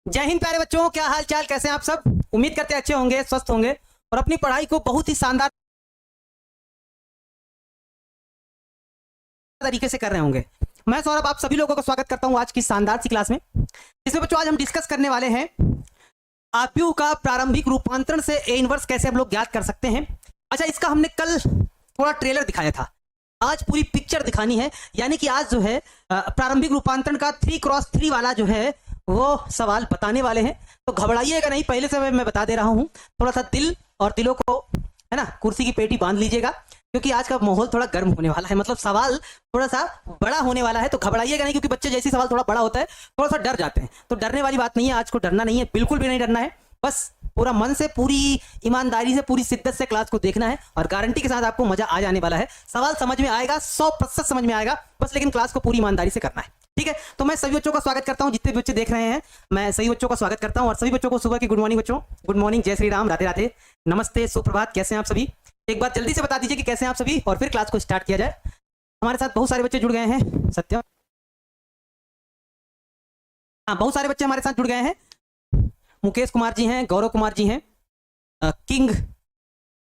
जय हिंद प्यारे बच्चों, क्या हाल चाल, कैसे हैं आप सब। उम्मीद करते हैं अच्छे होंगे, स्वस्थ होंगे और अपनी पढ़ाई को बहुत ही शानदार तरीके से कर रहे होंगे। मैं सौरभ आप सभी लोगों का स्वागत करता हूं आज की शानदार सी क्लास में। इसमें बच्चों आज हम डिस्कस करने वाले हैं आरपीयू का प्रारंभिक रूपांतरण से ए इनवर्स कैसे हम लोग ज्ञात कर सकते हैं। अच्छा, इसका हमने कल थोड़ा ट्रेलर दिखाया था, आज पूरी पिक्चर दिखानी है। यानी कि आज जो है प्रारंभिक रूपांतरण का 3x3 वाला जो है वो सवाल बताने वाले हैं। तो घबराइएगा नहीं, पहले से मैं बता दे रहा हूं। थोड़ा सा दिल और दिलों को है ना कुर्सी की पेटी बांध लीजिएगा, क्योंकि आज का माहौल थोड़ा गर्म होने वाला है, मतलब सवाल थोड़ा सा बड़ा होने वाला है। तो घबराइएगा नहीं, क्योंकि बच्चे जैसे सवाल थोड़ा बड़ा होता है थोड़ा सा डर जाते हैं। तो डरने वाली बात नहीं है, आज को डरना नहीं है, बिल्कुल भी नहीं डरना है। बस पूरा मन से, पूरी ईमानदारी से, पूरी शिद्दत से क्लास को देखना है और गारंटी के साथ आपको मजा आ जाने वाला है। सवाल समझ में आएगा, 100% समझ में आएगा, बस लेकिन क्लास को पूरी ईमानदारी से करना है, ठीक है। तो मैं सभी बच्चों का स्वागत करता हूं, जितने भी बच्चे देख रहे हैं मैं सभी बच्चों का स्वागत करता हूं और सभी बच्चों को सुबह की गुड मॉर्निंग बच्चों, गुड मॉर्निंग, जय श्री राम, राधे राधे, नमस्ते, सुप्रभात। कैसे हैं आप सभी? एक बार जल्दी से बता दीजिए कि कैसे हैं आप सभी और फिर क्लास को स्टार्ट किया जाए। हमारे साथ बहुत सारे बच्चे जुड़ गए हैं, सत्य, हाँ बहुत सारे बच्चे हमारे साथ जुड़ गए हैं। मुकेश कुमार जी हैं, गौरव कुमार जी हैं, किंग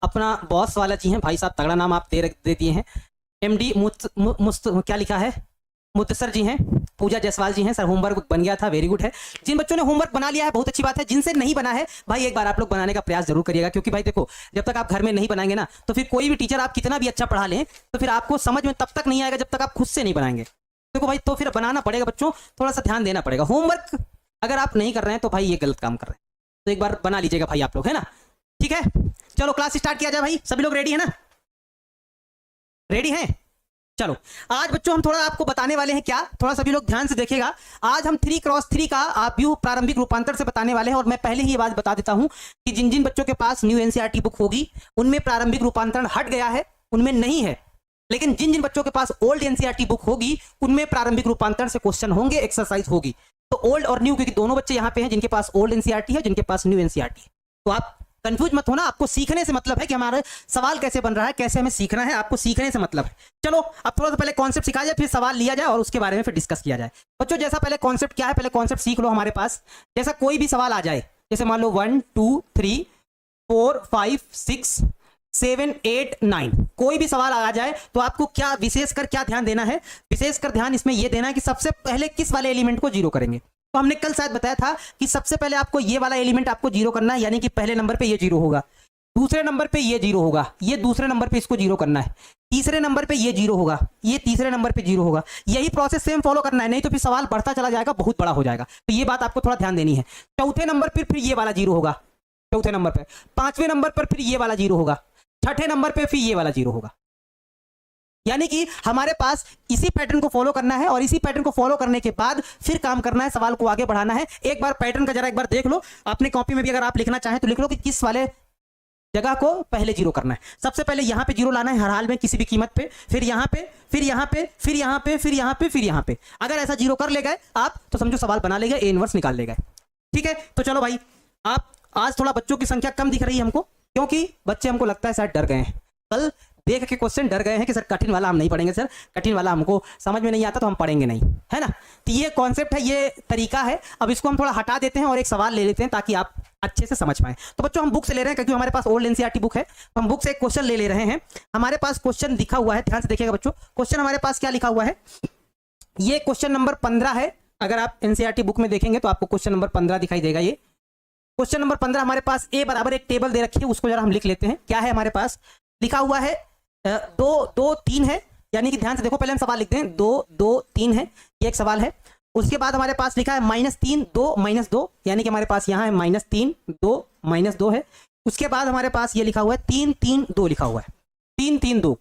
अपना बॉस वाला जी हैं, भाई साहब तगड़ा नाम आप दे दिए हैं। एमडी क्या लिखा है, मुत्तसर जी हैं, पूजा जायसवाल जी हैं। सर होमवर्क बन गया था, वेरी गुड है। जिन बच्चों ने होमवर्क बना लिया है बहुत अच्छी बात है, जिनसे नहीं बना है भाई एक बार आप लोग बनाने का प्रयास जरूर करिएगा, क्योंकि भाई देखो जब तक आप घर में नहीं बनाएंगे ना तो फिर कोई भी टीचर आप कितना भी अच्छा पढ़ा लें तो फिर आपको समझ में तब तक नहीं आएगा जब तक आप खुद से नहीं बनाएंगे। देखो भाई, तो फिर बनाना पड़ेगा बच्चों, थोड़ा सा ध्यान देना पड़ेगा। होमवर्क अगर आप नहीं कर रहे हैं तो भाई ये गलत काम कर रहे हैं, तो एक बार बना लीजिएगा भाई आप लोग, है ना, ठीक है। चलो क्लास स्टार्ट किया जाए भाई, सभी लोग रेडी है ना, रेडी हैं? चलो आज बच्चों हम थोड़ा आपको बताने वाले हैं क्या, थोड़ा सभी लोग ध्यान से देखिएगा। आज हम 3x3 का आरपीयू प्रारंभिक रूपांतर से बताने वाले हैं और मैं पहले ही ये बात बता देता हूं कि जिन जिन बच्चों के पास न्यू एनसीईआरटी बुक होगी उनमें प्रारंभिक रूपांतरण हट गया है, उनमें नहीं है। लेकिन जिन जिन बच्चों के पास ओल्ड एनसीईआरटी बुक होगी उनमें प्रारंभिक रूपांतरण से क्वेश्चन होंगे, एक्सरसाइज होगी। तो ओल्ड और न्यू, क्योंकि दोनों बच्चे यहाँ पे हैं जिनके पास ओल्ड एनसीईआरटी है, जिनके पास न्यू एनसीईआरटी है। तो आप कंफ्यूज मत होना, आपको सीखने से मतलब है कि हमारा सवाल कैसे बन रहा है, कैसे हमें सीखना है, आपको सीखने से मतलब है। चलो अब थोड़ा सा पहले कॉन्सेप्ट सिखाया जाए, फिर सवाल लिया जाए और उसके बारे में फिर डिस्कस किया जाए। बच्चों जैसा पहले कॉन्सेप्ट क्या है, पहले कॉन्सेप्ट सीख लो। हमारे पास जैसा कोई भी सवाल आ जाए, जैसे मान लो 1 2 3 4 5 6 7 8 9 कोई भी सवाल आ जाए तो आपको क्या विशेषकर क्या ध्यान देना है, विशेषकर ध्यान इसमें यह देना है कि सबसे पहले किस वाले एलिमेंट को जीरो करेंगे। तो हमने कल शायद बताया था कि सबसे पहले आपको ये वाला एलिमेंट आपको जीरो करना है, यानी कि पहले नंबर पे ये जीरो होगा, दूसरे नंबर पे ये जीरो होगा, ये दूसरे नंबर पे इसको जीरो करना है, तीसरे नंबर पे ये जीरो होगा, ये तीसरे नंबर पे जीरो होगा। यही प्रोसेस सेम फॉलो करना है, नहीं तो फिर सवाल बढ़ता चला जाएगा, बहुत बड़ा हो जाएगा। तो ये बात आपको थोड़ा ध्यान देनी है। चौथे नंबर पर फिर ये वाला जीरो होगा, चौथे नंबर पर, पांचवें नंबर पर फिर ये वाला जीरो होगा, छठे नंबर पे फिर ये वाला जीरो होगा। यानी कि हमारे पास इसी पैटर्न को फॉलो करना है और इसी पैटर्न को फॉलो करने के बाद फिर काम करना है, सवाल को आगे बढ़ाना है। एक बार पैटर्न का जरा एक बार देख लो अपनी कॉपी में भी, अगर आप लिखना चाहें तो लिख लो कि किस वाले जगह को पहले जीरो करना है। सबसे पहले यहां पे जीरो लाना है हर हाल में, किसी भी कीमत पे, फिर यहां पे, फिर यहां पे, फिर यहां पे, फिर यहां पे, फिर यहां पे। अगर ऐसा जीरो कर ले गए आप तो समझो सवाल बना ले गए, ए इनवर्स निकाल ले गए, ठीक है। तो चलो भाई, आप आज थोड़ा बच्चों की संख्या कम दिख रही है हमको, क्योंकि बच्चे हमको लगता है शायद डर गए हैं, कल देख के क्वेश्चन डर गए हैं कि सर कठिन वाला हम नहीं पढ़ेंगे, सर कठिन वाला हमको समझ में नहीं आता तो हम पढ़ेंगे नहीं, है ना। तो ये कॉन्सेप्ट है, ये तरीका है। अब इसको हम थोड़ा हटा देते हैं और एक सवाल ले लेते हैं ताकि आप अच्छे से समझ पाए। तो बच्चों हम बुक से ले रहे हैं, क्योंकि हमारे पास ओल्ड एनसीईआरटी बुक है, तो हम बुक से एक क्वेश्चन ले रहे हैं। हमारे पास क्वेश्चन लिखा हुआ है, ध्यान से देखिएगा बच्चों, क्वेश्चन हमारे पास क्या लिखा हुआ है, ये क्वेश्चन नंबर 15 है। अगर आप एनसीईआरटी बुक में देखेंगे तो आपको क्वेश्चन नंबर 15 दिखाई देगा। ये क्वेश्चन नंबर 15 हमारे पास ए बराबर एक टेबल दे रखी है, उसको जरा हम लिख लेते हैं। क्या है हमारे पास लिखा हुआ है, 2 2 3 है, यानी कि ध्यान से देखो, पहले हम सवाल लिखते हैं, 2 2 3 है, ये एक सवाल है। उसके बाद हमारे पास लिखा है -3 2 -2, यानी कि हमारे पास यहाँ है -3 2 -2 है। उसके बाद हमारे पास ये लिखा हुआ है 3 3 2 लिखा हुआ है, 3 3 2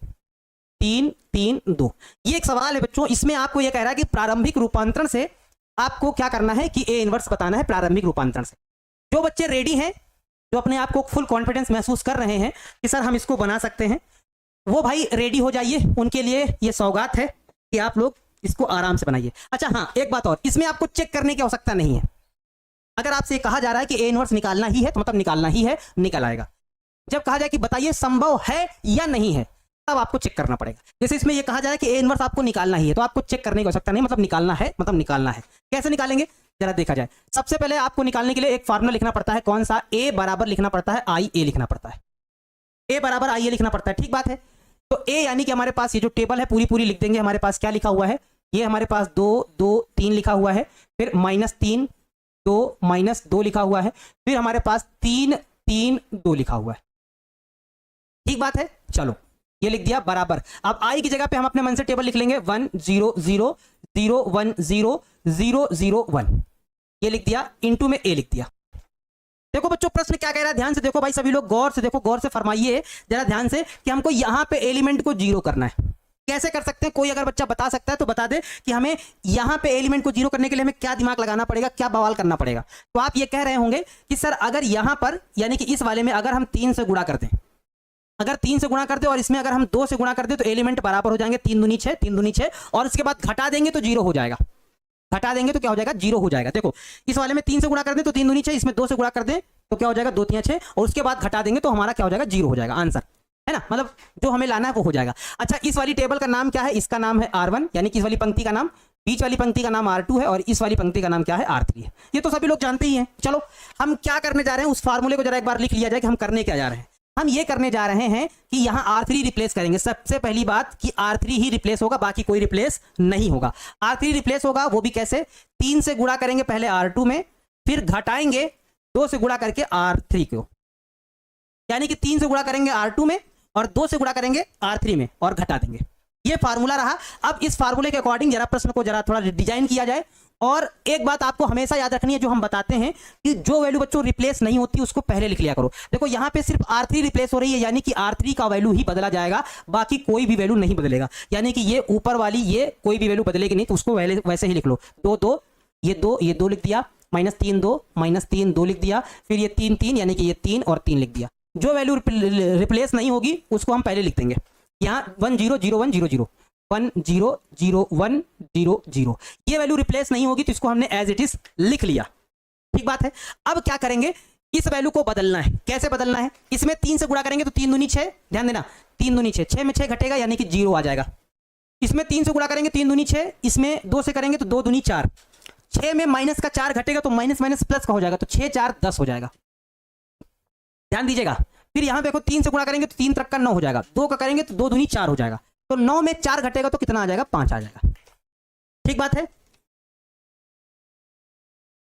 3 3 2। ये एक सवाल है बच्चों, इसमें आपको ये कह रहा है कि प्रारंभिक रूपांतरण से आपको क्या करना है कि ए इनवर्स बताना है प्रारंभिक रूपांतरण से। जो बच्चे रेडी हैं, जो अपने आप को फुल कॉन्फिडेंस महसूस कर रहे हैं कि सर हम इसको बना सकते हैं, वो भाई रेडी हो जाइए। उनके लिए ये सौगात है कि आप लोग इसको आराम से बनाइए। अच्छा हाँ, एक बात और, इसमें आपको चेक करने की आवश्यकता नहीं है। अगर आपसे कहा जा रहा है कि ए इनवर्स निकालना ही है तो मतलब निकालना ही है, निकल आएगा। जब कहा जाए कि बताइए संभव है या नहीं है, तब आपको चेक करना पड़ेगा। जैसे इसमें ये कहा जाए कि ए इनवर्स आपको निकालना ही है, तो आपको चेक करने की आवश्यकता नहीं, मतलब निकालना है, मतलब निकालना है। कैसे निकालेंगे? जरा देखा जाए। सबसे पहले आपको निकालने के लिए एक फार्मूला लिखना पड़ता है, कौन सा? ए बराबर लिखना पड़ता है आई ए लिखना पड़ता है, ए बराबर आई ए लिखना पड़ता है, ठीक बात है। तो ए यानी कि हमारे पास ये जो टेबल है पूरी पूरी लिख देंगे। हमारे पास क्या लिखा हुआ है? ये हमारे पास 2 2 3 लिखा हुआ है, फिर -3 2 -2 लिखा हुआ है, फिर हमारे पास 3 3 2 लिखा हुआ है, ठीक बात है। चलो ये लिख दिया बराबर। अब आई की जगह पे हम अपने मन से टेबल लिख लेंगे 1 0 0 0 1 0 0 0 1, ये लिख दिया, इनटू में ए लिख दिया। देखो बच्चों प्रश्न क्या कह रहा है, ध्यान से देखो भाई, सभी लोग गौर से देखो, गौर से फरमाइए जरा ध्यान से कि हमको यहां पे एलिमेंट को जीरो करना है। कैसे कर सकते हैं? कोई अगर बच्चा बता सकता है तो बता दे कि हमें यहां पे एलिमेंट को जीरो करने के लिए हमें क्या दिमाग लगाना पड़ेगा, क्या बवाल करना पड़ेगा। तो आप ये कह रहे होंगे कि सर अगर यहां पर यानी कि इस वाले में अगर हम 3 से गुणा कर दें, अगर 3 से गुणा कर दे और इसमें अगर हम 2 से गुणा कर दे तो एलिमेंट बराबर हो जाएंगे, 3 दूनी 6 3 दूनी 6, और इसके बाद घटा देंगे तो जीरो हो जाएगा। घटा देंगे तो क्या हो जाएगा? जीरो हो जाएगा। देखो इस वाले में 3 से गुणा कर दें तो 3 दूनी 6, इसमें 2 से गुणा कर दें तो क्या हो जाएगा? 2 3 6, और उसके बाद घटा देंगे तो हमारा क्या हो जाएगा? जीरो हो जाएगा। आंसर है ना, मतलब जो हमें लाना है वो हो जाएगा। अच्छा इस वाली टेबल का नाम क्या है? इसका नाम है R1, यानी कि इस वाली पंक्ति का नाम, बीच वाली पंक्ति का नाम R2 है और इस वाली पंक्ति का नाम क्या है? R3 है। ये तो सभी लोग जानते ही हैं। चलो हम क्या करने जा रहे हैं उस फार्मूले को जरा एक बार लिख लिया जाए कि हम करने क्या जा रहे हैं। हम ये करने जा रहे हैं कि यहां R3 रिप्लेस करेंगे। सबसे पहली बात कि R3 ही रिप्लेस होगा, बाकी कोई रिप्लेस नहीं होगा। R3 रिप्लेस होगा वो भी कैसे? 3 से गुणा करेंगे पहले R2 में, फिर घटाएंगे 2 से गुणा करके R3 को, यानी कि 3 से गुणा करेंगे R2 में और 2 से गुणा करेंगे R3 में और घटा देंगे। ये फार्मूला रहा। अब इस फार्मूले के अकॉर्डिंग जरा प्रश्न को जरा थोड़ा डिजाइन किया जाए। और एक बात आपको हमेशा याद रखनी है, जो हम बताते हैं कि जो वैल्यू बच्चों रिप्लेस नहीं होती उसको पहले लिख लिया करो। देखो यहाँ पे सिर्फ R3 रिप्लेस हो रही है, यानी कि R3 का वैल्यू ही बदला जाएगा, बाकी कोई भी वैल्यू नहीं बदलेगा। यानी कि ये ऊपर वाली ये कोई भी वैल्यू बदलेगी नहीं, तो उसको वैसे ही लिख लो। 2 2 ये 2 लिख दिया, -3 2 2 लिख दिया, फिर ये 3 3 यानी कि ये 3 और 3 लिख दिया। जो वैल्यू रिप्लेस नहीं होगी उसको हम पहले लिख देंगे। यहाँ 1 0 0 1 0 0 1 0 0 1 0 0, ये वैल्यू रिप्लेस नहीं होगी तो इसको हमने एज इट इज लिख लिया, ठीक बात है। अब क्या करेंगे? इस वैल्यू को बदलना है। कैसे बदलना है? इसमें 3 से गुणा करेंगे तो 3 दूनी 6, ध्यान देना, 3 दूनी 6, 6 में 6 घटेगा यानी कि 0 आ जाएगा। इसमें 3 से गुणा करेंगे 3 दूनी 6, इसमें 2 से करेंगे तो 2 दूनी 4, 6 में माइनस का 4 घटेगा तो माइनस माइनस प्लस का हो जाएगा, तो 6 4 10 हो जाएगा। ध्यान दीजिएगा। फिर यहां देखो 3 से गुणा करेंगे तो 3 3 का 9 हो जाएगा, 2 का करेंगे तो 2 दूनी 4 हो जाएगा, तो 9 में 4 घटेगा तो कितना आ जाएगा? 5 आ जाएगा, ठीक बात है।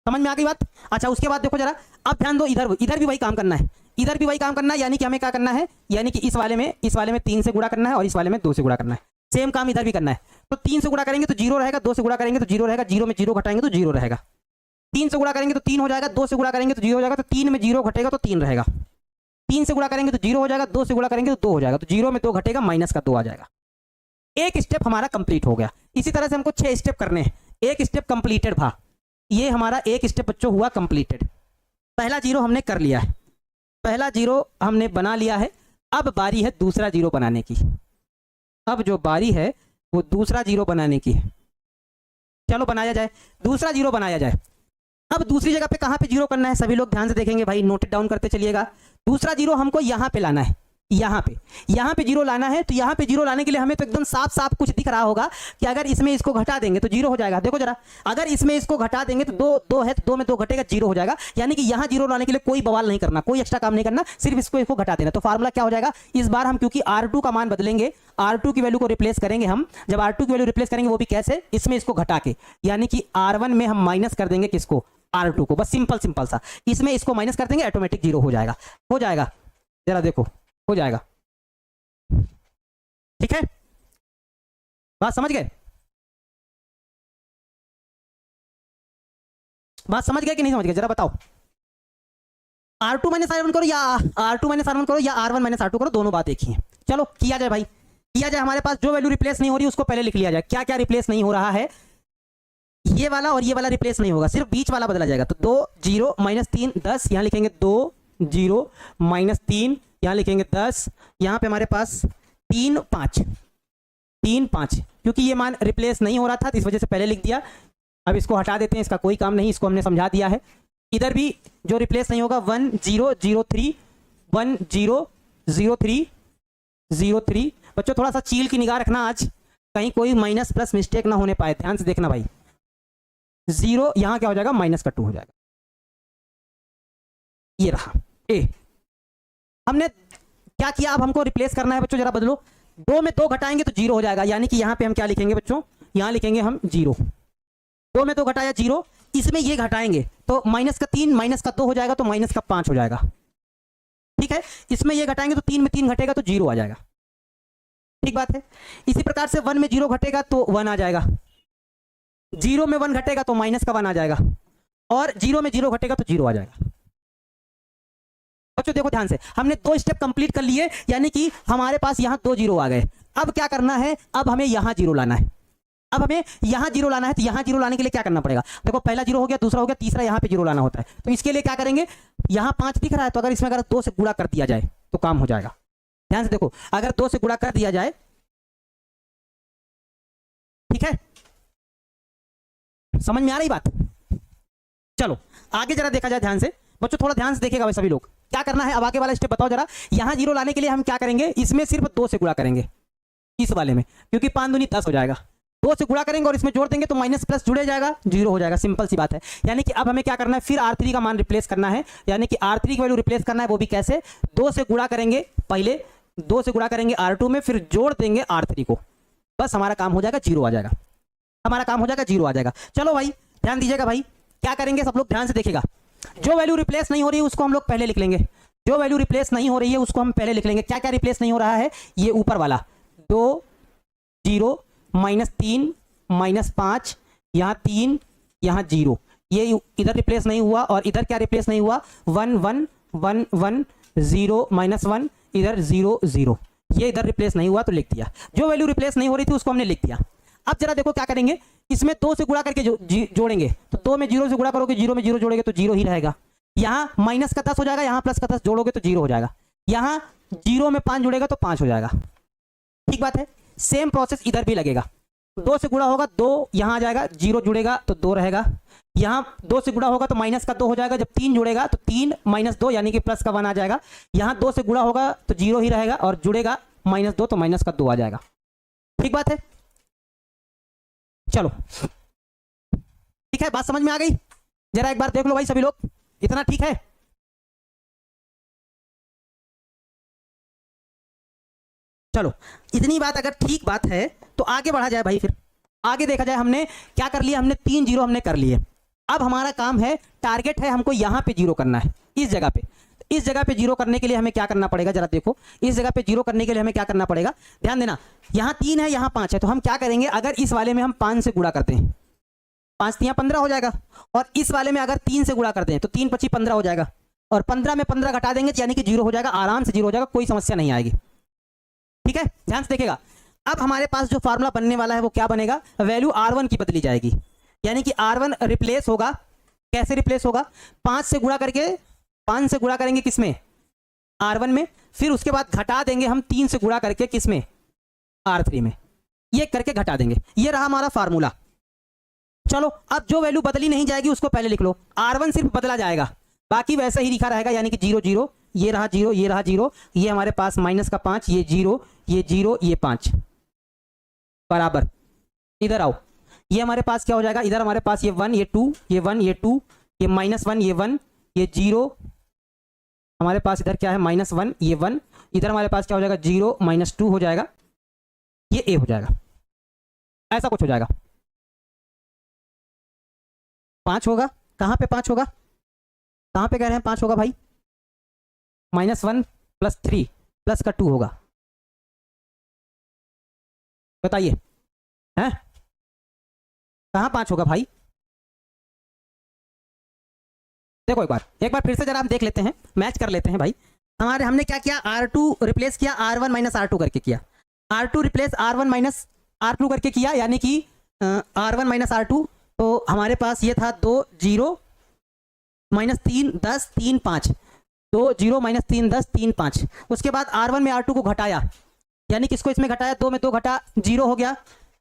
समझ में आ गई बात? अच्छा उसके बाद देखो जरा, अब ध्यान दो, इधर भी वही काम करना है, इधर भी वही काम करना है। यानी कि हमें क्या करना है? यानी कि इस वाले में 3 से गुणा करना है और इस वाले में 2 से गुणा करना है। सेम काम इधर भी करना है। तो 3 से गुणा करेंगे तो 0 रहेगा, 2 से गुणा करेंगे तो 0 रहेगा, 0 में 0 घटाएंगे तो 0 रहेगा। 3 से गुणा करेंगे तो 3 हो जाएगा, 2 से गुणा करेंगे तो 0 हो जाएगा, तो 3 में 0 घटेगा तो 3 रहेगा। 3 से गुणा करेंगे तो 0 हो जाएगा, 2 से गुणा करेंगे तो 2 हो जाएगा, तो 0 में 2 घटेगा, माइनस का 2 आ जाएगा। एक स्टेप हमारा कंप्लीट हो गया। इसी तरह से हमको 6 स्टेप करने हैं। एक स्टेप कंप्लीटेड भा, ये हमारा एक स्टेप बच्चों हुआ कंप्लीटेड। पहला 0 हमने कर लिया है, पहला 0 हमने बना लिया है। अब बारी है दूसरा 0 बनाने की। अब जो बारी है वो दूसरा 0 बनाने की है। चलो बनाया जाए, दूसरा 0 बनाया जाए। अब दूसरी जगह पे कहां पे 0 करना है? सभी लोग ध्यान से देखेंगे भाई, नोट डाउन करते चलिएगा। दूसरा 0 हमको यहां पे लाना है, यहाँ पे 0 लाना है। तो यहाँ पे 0 लाने के लिए हमें तो एकदम साफ साफ कुछ दिख रहा होगा कि अगर इसमें इसको घटा देंगे तो 0 हो जाएगा। देखो जरा, अगर इसमें इसको घटा देंगे तो 2 है तो 2 में 2 घटेगा, 0 हो जाएगा। यानी कि यहाँ 0 लाने के लिए कोई बवाल नहीं करना, कोई एक्स्ट्रा काम नहीं करना, सिर्फ इसको घटा देना। तो फार्मूला क्या हो जाएगा? इस बार हम क्योंकि R2 का मान बदलेंगे, R2 की वैल्यू को रिप्लेस करेंगे हम। जब R2 की वैल्यू रिप्लेस करेंगे वो भी कैसे? इसमें इसको घटा के, यानी कि R1 में हम माइनस कर देंगे किसको? R2 को। बस सिंपल सा इसमें इसको माइनस कर देंगे, ऑटोमेटिक 0 हो जाएगा। जरा देखो, हो जाएगा, ठीक है। बात समझ गए? बात समझ गए कि नहीं समझ गए? जरा बताओ। R2 माइनस R1 करो या R2 माइनस R1 करो या R1 माइनस R2 करो, दोनों बात एक ही है। चलो किया जाए भाई, किया जाए। हमारे पास जो वैल्यू रिप्लेस नहीं हो रही उसको पहले लिख लिया जाए। क्या क्या रिप्लेस नहीं हो रहा है? ये वाला और ये वाला रिप्लेस नहीं होगा, सिर्फ बीच वाला बदला जाएगा। तो 2 0 -3 10, यहां लिखेंगे 2 0 -3, यहां लिखेंगे 10, यहां पे हमारे पास 3 5, क्योंकि ये मान रिप्लेस नहीं हो रहा था तो इस वजह से पहले लिख दिया। अब इसको हटा देते हैं, इसका कोई काम नहीं, इसको हमने समझा दिया है। इधर भी जो रिप्लेस नहीं होगा 1 0 0 3 1 0 0 3 0 3। बच्चों थोड़ा सा चील की निगाह रखना, आज कहीं कोई माइनस प्लस मिस्टेक ना होने पाए, ध्यान से देखना भाई। 0, यहां क्या हो जाएगा माइनस का 2 हो जाएगा। ये रहा ए। हमने क्या किया, अब हमको रिप्लेस करना है बच्चों, जरा बदलो। 2 में 2 घटाएंगे तो 0 हो जाएगा, यानी कि यहां पे हम क्या लिखेंगे बच्चों, यहां लिखेंगे हम 0। 2 में 2 घटाया 0, इसमें ये घटाएंगे तो माइनस का 3 माइनस का 2 हो जाएगा तो माइनस का 5 हो जाएगा। ठीक है, इसमें ये घटाएंगे तो 3 में 3 घटेगा तो 0 आ जाएगा। ठीक बात है। इसी प्रकार से 1 में 0 घटेगा तो 1 आ जाएगा, 0 में 1 घटेगा तो माइनस का 1 आ जाएगा, और 0 में 0 घटेगा तो 0 आ जाएगा। बच्चों देखो ध्यान से, हमने 2 स्टेप कंप्लीट कर लिए, यानी कि हमारे पास यहां 2 0 आ गए। अब क्या करना है, अब हमें यहां 0 लाना है। अब हमें यहां 0 लाना है, तो यहां 0 लाने के लिए क्या करना पड़ेगा, देखो पहला 0 हो गया, दूसरा हो गया, तीसरा यहां पे 0 लाना होता है। तो इसके लिए क्या करेंगे, यहां 5 दिख रहा है, तो अगर इसमें अगर 2 से गुणा कर दिया जाए तो काम हो जाएगा। ध्यान से देखो, अगर 2 से गुणा कर दिया जाए, ठीक है, समझ में आ रही बात। चलो आगे जरा देखा जाए ध्यान से बच्चों, थोड़ा ध्यान से देखिएगा भाई सभी लोग, क्या करना है। अब आगे वाला स्टेप बताओ जरा। यहां 0 लाने के लिए हम क्या करेंगे, इसमें सिर्फ 2 से गुणा करेंगे, इस वाले में, क्योंकि 5 दूनी 10 हो जाएगा। 2 से गुणा करेंगे और इसमें जोड़ देंगे तो माइनस प्लस जुड़े जाएगा, 0 हो जाएगा। सिंपल सी बात है। यानी कि अब हमें क्या करना है, फिर R3 का मान रिप्लेस करना है, यानी कि R3 की वैल्यू रिप्लेस करना है। वो भी कैसे, 2 से गुणा करेंगे, पहले 2 से गुणा करेंगे R2 में, फिर जोड़ देंगे R3 को, बस हमारा काम हो जाएगा, 0 आ जाएगा, हमारा काम हो जाएगा, 0 आ जाएगा। चलो भाई ध्यान दीजिएगा भाई, क्या करेंगे सब लोग ध्यान से देखिएगा। जो वैल्यू रिप्लेस नहीं हो रही है उसको हम लोग पहले लिख लेंगे, जो वैल्यू रिप्लेस नहीं हो रही है उसको हम पहले लिख लेंगे। क्या क्या रिप्लेस नहीं हो रहा है, ये ऊपर वाला 2 0 -3 -5, यहाँ 3 यहाँ 0, ये इधर रिप्लेस नहीं हुआ, और इधर क्या रिप्लेस नहीं हुआ, 1 1 1 1 0 -1, इधर 0 0, ये इधर रिप्लेस नहीं हुआ तो लिख दिया। जो वैल्यू रिप्लेस नहीं हो रही थी उसको हमने लिख दिया। अब जरा देखो क्या करेंगे, इसमें 2 से गुणा करके जोड़ेंगे, तो 2 में 0 से गुणा करोगे, 0 में 0 जोड़ेंगे तो 0 ही रहेगा। यहाँ माइनस का 10 हो जाएगा, यहाँ प्लस का 10 जोड़ोगे तो 0 हो जाएगा। यहाँ 0 में 5 जुड़ेगा तो 5 हो जाएगा। ठीक बात है। सेम प्रोसेस इधर भी लगेगा, 2 से गुणा होगा 2 यहाँ आ जाएगा, 0 जुड़ेगा तो 2 रहेगा। यहाँ 2 से गुणा होगा तो माइनस का 2 हो जाएगा, जब 3 जुड़ेगा तो 3 -2 यानी कि प्लस का 1 आ जाएगा। यहाँ 2 से गुणा होगा तो 0 ही रहेगा, और जुड़ेगा -2 तो माइनस का 2 आ जाएगा। ठीक बात है। चलो ठीक है, बात समझ में आ गई। जरा एक बार देख लो भाई सभी लोग, इतना ठीक है। चलो इतनी बात अगर ठीक बात है तो आगे बढ़ा जाए भाई। फिर आगे देखा जाए, हमने क्या कर लिया, हमने 3 0 हमने कर लिए। अब हमारा काम है, टारगेट है हमको यहां पे 0 करना है, इस जगह पे। इस जगह पे 0 करने के लिए हमें क्या करना पड़ेगा, जरा देखो, इस जगह पे 0 करने के लिए हमें क्या करना पड़ेगा, ध्यान देना। यहाँ 3 है, यहाँ 5 है, तो हम क्या करेंगे, अगर इस वाले में हम 5 से गुणा करते हैं, 5 3 15 हो जाएगा, और इस वाले में अगर 3 से गुणा करते हैं तो 3 5 15 हो जाएगा, और 15 में 15 घटा देंगे यानी कि 0 हो जाएगा, आराम से 0 हो जाएगा, कोई समस्या नहीं आएगी। ठीक है, ध्यान से देखिएगा। अब हमारे पास जो फार्मूला बनने वाला है वो क्या बनेगा, वैल्यू R1 की बदली जाएगी, यानी कि R1 रिप्लेस होगा। कैसे रिप्लेस होगा, 5 से गुणा करके, 5 से गुणा करेंगे किसमें, R1 में, फिर उसके बाद घटा देंगे हम 3 से गुणा करके किसमें, R3 में, ये करके घटा देंगे। ये रहा हमारा फार्मूला। चलो अब जो वैल्यू बदली नहीं जाएगी उसको पहले लिख लो, R1 सिर्फ बदला जाएगा, बाकी वैसा ही लिखा रहेगा, यानी कि 0 0, ये रहा 0, ये रहा 0, ये हमारे पास माइनस का 5, ये 0, ये 0, ये 5 बराबर। इधर आओ, ये हमारे पास क्या हो जाएगा, इधर हमारे पास ये 1 ये 2, ये 1 ये 2, ये -1 ये 1, ये 0, हमारे पास इधर क्या है -1 ये 1, इधर हमारे पास क्या हो जाएगा 0 -2 हो जाएगा, ये a हो जाएगा, ऐसा कुछ हो जाएगा। 5 होगा, कहां पे 5 होगा, कहां पे कह रहे हैं 5 होगा भाई, -1 + 3 प्लस का 2 होगा, बताइए हैं, कहां 5 होगा भाई। देखो एक बार फिर से जरा हम देख लेते हैं, मैच कर लेते हैं भाई। हमने क्या किया, R2 रिप्लेस किया R1 - R2 करके किया, R2 रिप्लेस R1 - R2 करके किया, यानी कि R1 - R2, तो हमारे पास ये था 2 0 -3 10 3 5, 2 0 -3 10 3 5। उसके बाद R1 में R2 को घटाया, यानी किसको इसमें घटाया, 2 में 2 घटा 0 हो गया,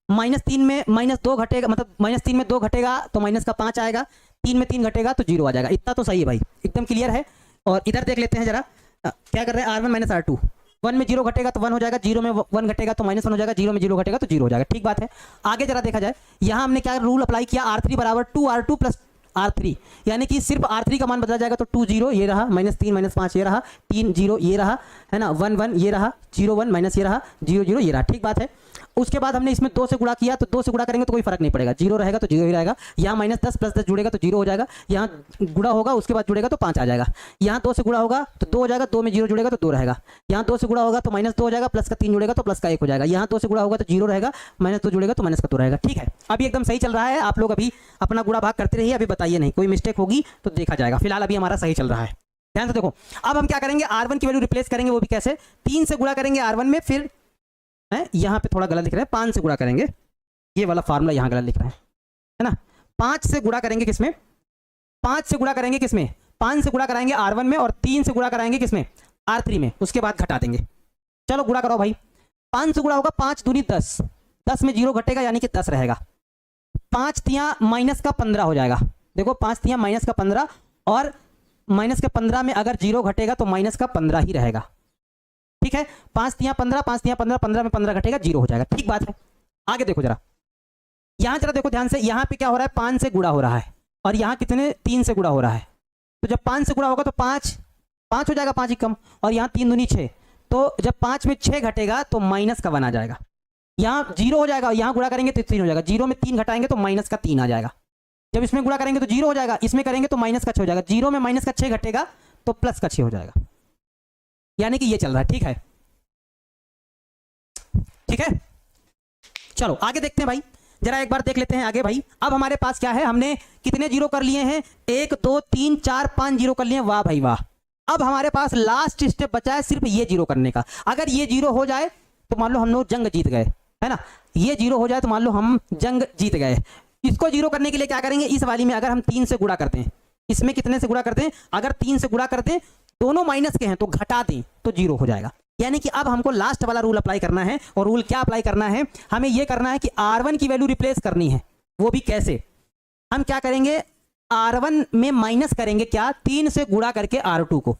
-3 में -2 घटेगा, मतलब -3 में 2 घटेगा तो माइनस का 5 आएगा, 3 में 3 घटेगा तो 0 आ जाएगा। इतना तो सही है भाई, एकदम क्लियर है। और इधर देख लेते हैं जरा क्या कर रहे हैं, R1 - R2, 1 में 0 घटेगा तो 1 हो जाएगा, 0 में 1 घटेगा तो -1 हो जाएगा, 0 में 0 घटेगा तो 0 हो जाएगा। ठीक बात है। आगे जरा देखा जाए, यहाँ हमने क्या रूल अप्लाई किया, R3 बराबर 2R2 प्लस R3, यानी कि सिर्फ R3 का मान बदला जाएगा तो 2 0 ये रहा, -3 -5 ये रहा, 3 0 ये रहा, है ना, 1 1 ये रहा, 0 1 माइनस ये रहा, 0 0 ये रहा। ठीक बात है। उसके बाद हमने इसमें 2 से गुणा किया, तो 2 से गुणा करेंगे तो कोई फर्क नहीं पड़ेगा, 0 रहेगा तो 0 ही रहेगा। यहाँ -10 + 10 जुड़ेगा तो 0 हो जाएगा, यहाँ गुणा होगा उसके बाद जुड़ेगा तो 5 आ जाएगा। यहाँ 2 से गुणा होगा तो 2 हो जाएगा, 2 में 0 जुड़ेगा तो 2 रहेगा। यहाँ 2 से गुणा होगा तो -2 हो जाएगा, प्लस का 3 जुड़ेगा तो प्लस का 1 हो जाएगा। यहाँ 2 से गुणा होगा तो 0 रहेगा, -2 जुड़ेगा तो -2 रहेगा। ठीक है, अभी एकदम सही चल रहा है। आप लोग अभी अपना गुणा भाग करते रहिए, अभी बताइए नहीं, कोई मिस्टेक होगी तो देखा जाएगा। फिलहाल अभी हमारा सही चल रहा है, ध्यान से देखो। अब हम क्या करेंगे, R1 की वैल्यू रिप्लेस करेंगे, वो भी कैसे, 3 से गुणा करेंगे R1 में, फिर यहाँ पे थोड़ा गलत लिख रहे हैं, 5 से गुणा करेंगे, ये वाला फार्मूला यहाँ गलत लिख रहे हैं, है ना। 5 से गुणा करेंगे किसमें, 5 से गुणा करेंगे किसमें, 5 से गुणा कराएंगे R1 में, और 3 से गुणा कराएंगे किसमें, R3 में, उसके बाद घटा देंगे। चलो गुणा कराओ भाई, 5 से गुणा होगा, 5 दूनी 10, 10 में 0 घटेगा यानी कि 10 रहेगा, 5 तियां -15 हो जाएगा। देखो 5 तियां -15, और -15 में अगर 0 घटेगा तो -15 ही रहेगा। ठीक है, 5 तियां 15, 5 तियां 15, 15 में 15 घटेगा, 0 हो जाएगा। ठीक बात है। आगे देखो जरा, यहां जरा देखो ध्यान से, यहां पे क्या हो रहा है, 5 से गुणा हो रहा है, और यहां कितने, 3 से गुणा हो रहा है। तो जब 5 से गुणा होगा तो 5 हो जाएगा, 5 ही कम, और यहाँ 3 दूनी 6, तो जब 5 में 6 घटेगा तो माइनस का 1 आ जाएगा। यहाँ 0 हो जाएगा, यहाँ गुणा करेंगे तो 3 हो जाएगा, 0 में 3 घटाएंगे तो -3 आ जाएगा। जब इसमें गुणा करेंगे तो 0 हो जाएगा, इसमें करेंगे तो -6 हो जाएगा, 0 में -6 घटेगा तो +6 हो जाएगा, यानी कि ये चल रहा है। ठीक है, ठीक है। चलो आगे देखते हैं भाई, जरा एक बार देख लेते हैं आगे भाई। अब हमारे पास क्या है, हमने कितने जीरो कर लिए हैं, 1 2 3 4 5 जीरो कर लिए हैं, वाह भाई वाह। अब हमारे पास लास्ट स्टेप बचा है सिर्फ ये जीरो करने का। अगर ये जीरो हो जाए तो मान लो हम लोग जंग जीत गए, है ना, ये जीरो हो जाए तो मान लो हम जंग जीत गए। इसको जीरो करने के लिए क्या करेंगे, इस वाली में अगर हम 3 से गुणा करते हैं, इसमें कितने से गुणा करते हैं, अगर 3 से गुणा करते हैं, दोनों माइनस के हैं तो घटा दें तो जीरो हो जाएगा। यानी कि अब हमको लास्ट वाला रूल अप्लाई करना है, और रूल क्या अप्लाई करना है, हमें यह करना है कि R1 की वैल्यू रिप्लेस करनी है। वो भी कैसे, हम क्या करेंगे, R1 में माइनस करेंगे क्या, 3 से गुणा करके R2 को।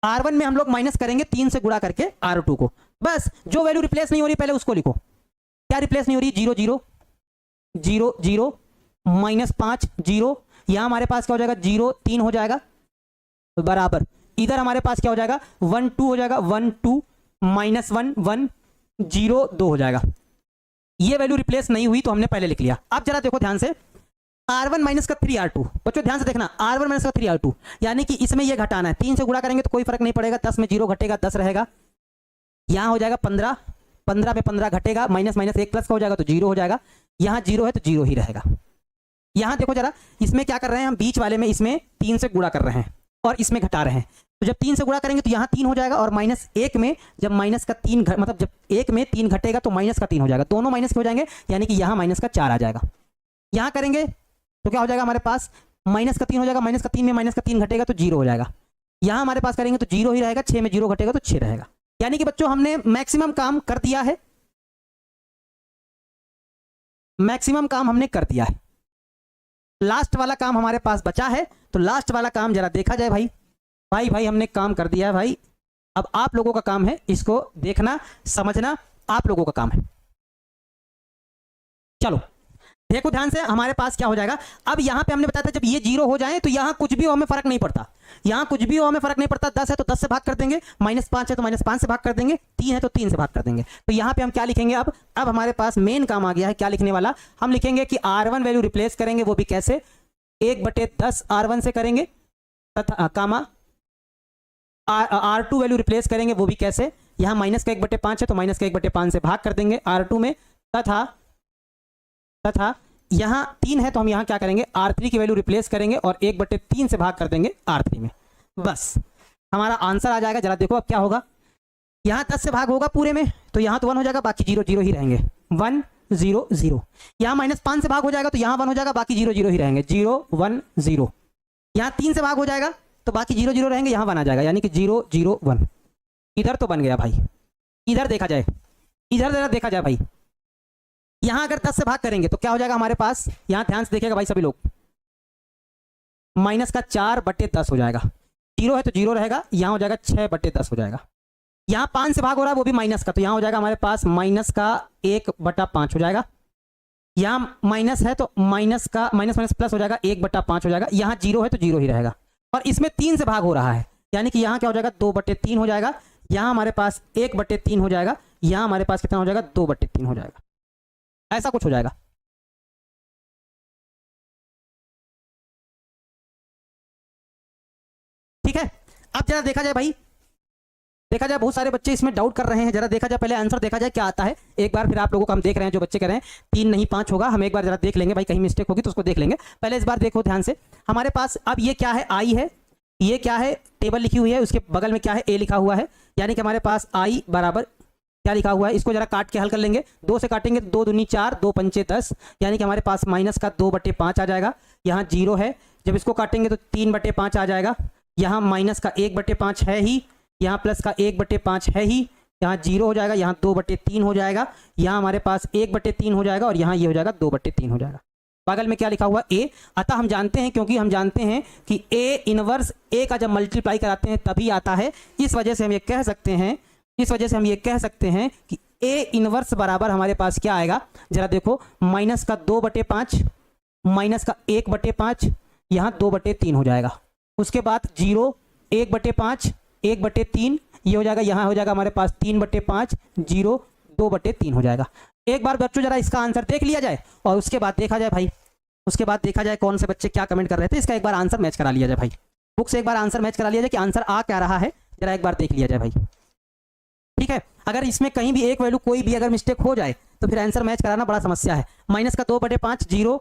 R1 में हम लोग माइनस करेंगे 3 से गुणा करके R2 को। बस जो वैल्यू रिप्लेस नहीं हो रही पहले उसको लिखो। क्या रिप्लेस नहीं हो रही, 0 0 0 0 -5 0, यहां हमारे पास क्या हो जाएगा, 0 3 हो जाएगा, बराबर इधर हमारे पास क्या हो जाएगा, 1 2 हो जाएगा, 1 2 -1 1 0 2 हो जाएगा। ये वैल्यू रिप्लेस नहीं हुई तो हमने पहले लिख लिया। अब जरा देखो ध्यान से, R1 माइनस का 3R2, बच्चों ध्यान से देखना, R1 माइनस का 3R2, यानी कि इसमें ये घटाना है। 3 से गुणा करेंगे तो कोई फर्क नहीं पड़ेगा, 10 में 0 घटेगा 10 रहेगा, यहाँ हो जाएगा 15, 15 में 15 घटेगा, माइनस माइनस 1 प्लस का हो जाएगा तो 0 हो जाएगा, यहाँ 0 है तो 0 ही रहेगा। यहाँ देखो जरा, इसमें क्या कर रहे हैं हम, बीच वाले में इसमें 3 से गुणा कर रहे हैं और इसमें घटा रहे हैं। तो जब 3 से गुणा करेंगे तो यहाँ 3 हो जाएगा, और -1 में जब माइनस का 3 मतलब जब 1 में 3 घटेगा तो माइनस का 3 हो जाएगा, दोनों माइनस के हो जाएंगे, यानी कि यहाँ माइनस का 4 आ जाएगा। यहाँ करेंगे तो क्या हो जाएगा हमारे पास, माइनस का 3 हो जाएगा, माइनस का 3 में माइनस का 3 घटेगा तो 0 हो जाएगा। यहाँ हमारे पास करेंगे तो 0 ही रहेगा, 6 में 0 घटेगा तो 6 रहेगा। यानी कि बच्चों हमने मैक्सिमम काम कर दिया है, मैक्सिमम काम हमने कर दिया है। लास्ट वाला काम हमारे पास बचा है, तो लास्ट वाला काम जरा देखा जाए भाई। भाई हमने काम कर दिया है भाई। अब आप लोगों का काम है इसको देखना समझना, आप लोगों का काम है। चलो देखो ध्यान से, हमारे पास क्या हो जाएगा। अब यहां पे हमने बताया था जब ये 0 हो जाए तो यहां कुछ भी हो हमें फर्क नहीं पड़ता, यहां कुछ भी हो हमें फर्क नहीं पड़ता। 10 है तो 10 से भाग कर देंगे, -5 है तो -5 से भाग कर देंगे, 3 है तो 3 से भाग कर देंगे। तो यहां पे हम क्या लिखेंगे, अब हमारे पास मेन काम आ गया है। क्या लिखने वाला, हम लिखेंगे कि R1 वैल्यू रिप्लेस करेंगे, वो भी कैसे, 1/10 R1 से करेंगे, तथा कामा R2 वैल्यू रिप्लेस करेंगे, वो भी कैसे, यहां माइनस का 1/5 है तो माइनस का 1/5 से भाग कर देंगे R2 में, तथा यहां 3 है तो हम यहां क्या करेंगे, R3 की वैल्यू रिप्लेस करेंगे और 1/3 से भाग कर देंगे R3 में। बस हमारा आंसर आ जाएगा। जरा देखो अब क्या होगा, यहां 10 से भाग होगा पूरे में तो यहां तो 1 हो जाएगा, बाकी 0 0 ही रहेंगे, 1 0 0। यहां -5 से भाग हो जाएगा तो यहां 1 हो जाएगा, बाकी 0 0 ही रहेंगे, 0 1 0। यहां 3 से भाग हो जाएगा तो बाकी 0 0 रहेंगे, यहां 1 आ जाएगा, यानी कि 0 0 1। इधर तो बन गया भाई, इधर देखा जाए, इधर जरा देखा जाए भाई, यहां अगर 10 से भाग करेंगे तो क्या हो जाएगा हमारे पास, यहां ध्यान से देखिएगा भाई सभी लोग, -4/10 हो जाएगा, 0 है तो 0 रहेगा, यहां हो जाएगा 6/10 हो जाएगा। यहाँ 5 से भाग हो रहा है वो भी माइनस का, तो यहाँ हो जाएगा हमारे पास माइनस का 1/5 हो जाएगा। यहाँ माइनस है तो माइनस का माइनस माइनस प्लस हो जाएगा, 1/5 हो जाएगा। यहाँ 0 है तो 0 ही रहेगा। और इसमें 3 से भाग हो रहा है, यानी कि यहाँ क्या हो जाएगा 2/3 हो जाएगा। यहाँ हमारे पास 1/3 हो जाएगा। यहाँ हमारे पास कितना हो जाएगा 2/3 हो जाएगा। ऐसा कुछ हो जाएगा। ठीक है, अब जरा देखा जाए भाई, देखा जाए बहुत सारे बच्चे इसमें डाउट कर रहे हैं, जरा देखा जाए पहले आंसर देखा जाए क्या आता है एक बार, फिर आप लोगों को हम देख रहे हैं जो बच्चे कह रहे हैं 3 नहीं 5 होगा, हम एक बार जरा देख लेंगे भाई, कहीं मिस्टेक होगी तो उसको देख लेंगे। पहले इस बार देखो ध्यान से, हमारे पास अब ये क्या है आई है, ये क्या है टेबल लिखी हुई है, उसके बगल में क्या है ए लिखा हुआ है, यानी कि हमारे पास आई बराबर क्या लिखा हुआ है, इसको जरा काट के हल कर लेंगे। 2 से काटेंगे तो 2 दूनी 4, 2 पंचे 10, यानी कि हमारे पास माइनस का 2/5 आ जाएगा। यहाँ 0 है, जब इसको काटेंगे तो 3/5 आ जाएगा। यहाँ माइनस का 1/5 है ही, यहाँ प्लस का 1/5 है ही, यहाँ 0 हो जाएगा, यहाँ 2/3 हो जाएगा, यहाँ हमारे पास 1/3 हो जाएगा, और यहाँ ये हो जाएगा 2/3 हो जाएगा। बगल में क्या लिखा हुआ ए, अतः हम जानते हैं, क्योंकि हम जानते हैं कि ए इनवर्स ए का जब मल्टीप्लाई कराते हैं तभी आता है, इस वजह से हम ये कह सकते हैं, इस वजह से हम ये कह सकते हैं कि ए इनवर्स बराबर हमारे पास क्या आएगा, जरा देखो माइनस का 2/5 माइनस का 1/5, यहाँ 2/3 हो जाएगा। उसके बाद 0, 1/5, 1/3, ये हो जाएगा, यहाँ हो जाएगा हमारे पास 3/5, 0, 2/3 हो जाएगा। एक बार बच्चों जरा इसका आंसर देख लिया जाए, और उसके बाद देखा जाए भाई, उसके बाद देखा जाए कौन से बच्चे क्या कमेंट कर रहे थे, इसका एक बार आंसर मैच करा लिया जाए भाई, बुक से एक बार आंसर मैच करा लिया जाए कि आंसर आ क्या रहा है, जरा एक बार देख लिया जाए भाई। ठीक है, अगर इसमें कहीं भी एक वैल्यू कोई भी अगर मिस्टेक हो जाए तो फिर आंसर मैच कराना बड़ा समस्या है। माइनस का 2/5 0,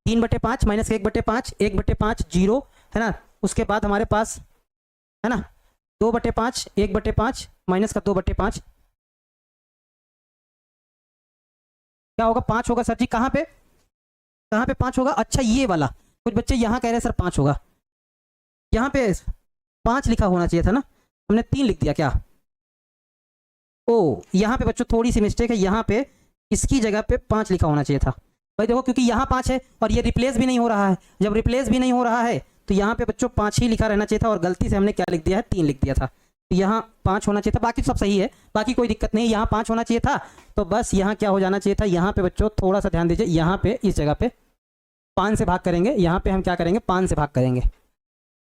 3/5 माइनस का 1/5, 1/5 0 है ना, उसके बाद हमारे पास है ना 2/5, 1/5 माइनस का 2/5 क्या होगा 5 होगा सर जी। कहाँ पे 5 होगा, अच्छा ये वाला, कुछ बच्चे यहाँ कह रहे हैं सर 5 होगा, यहाँ पे 5 लिखा होना चाहिए था ना, हमने 3 लिख दिया क्या। ओ यहाँ पे बच्चों थोड़ी सी मिस्टेक है, यहाँ पे इसकी जगह पे 5 लिखा होना चाहिए था भाई। देखो क्योंकि यहाँ 5 है और ये रिप्लेस भी नहीं हो रहा है, जब रिप्लेस भी नहीं हो रहा है तो यहाँ पे बच्चों 5 ही लिखा रहना चाहिए था, और गलती से हमने क्या लिख दिया है 3 लिख दिया था, तो यहाँ 5 होना चाहिए था। बाकी सब सही है, बाकी कोई दिक्कत नहीं, यहाँ 5 होना चाहिए था, तो बस यहाँ क्या हो जाना चाहिए था, यहाँ पे बच्चों थोड़ा सा ध्यान दीजिए, यहाँ पे इस जगह पे 5 से भाग करेंगे, यहाँ पे हम क्या करेंगे 5 से भाग करेंगे।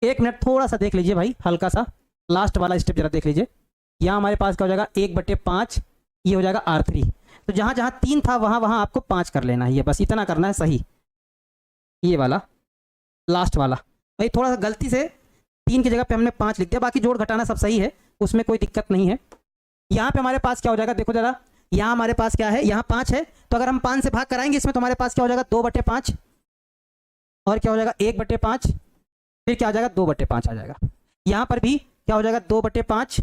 1 मिनट थोड़ा सा देख लीजिए भाई, हल्का सा लास्ट वाला स्टेप जरा देख लीजिए। यहाँ हमारे पास क्या हो जाएगा 1/5, ये हो जाएगा R3, तो जहाँ जहाँ 3 था वहाँ वहाँ आपको 5 कर लेना है, ये बस इतना करना है सही, ये वाला लास्ट वाला भाई, थोड़ा सा गलती से 3 की जगह पे हमने 5 लिख दिया, बाकी जोड़ घटाना सब सही है, उसमें कोई दिक्कत नहीं है। यहाँ पे हमारे पास क्या हो जाएगा, देखो जरा, यहाँ हमारे पास क्या है, यहाँ 5 है, तो अगर हम 5 से भाग कराएंगे इसमें तो हमारे पास क्या हो जाएगा 2/5, और क्या हो जाएगा 1/5, फिर क्या हो जाएगा 2/5 आ जाएगा। यहाँ पर भी क्या हो जाएगा 2/5,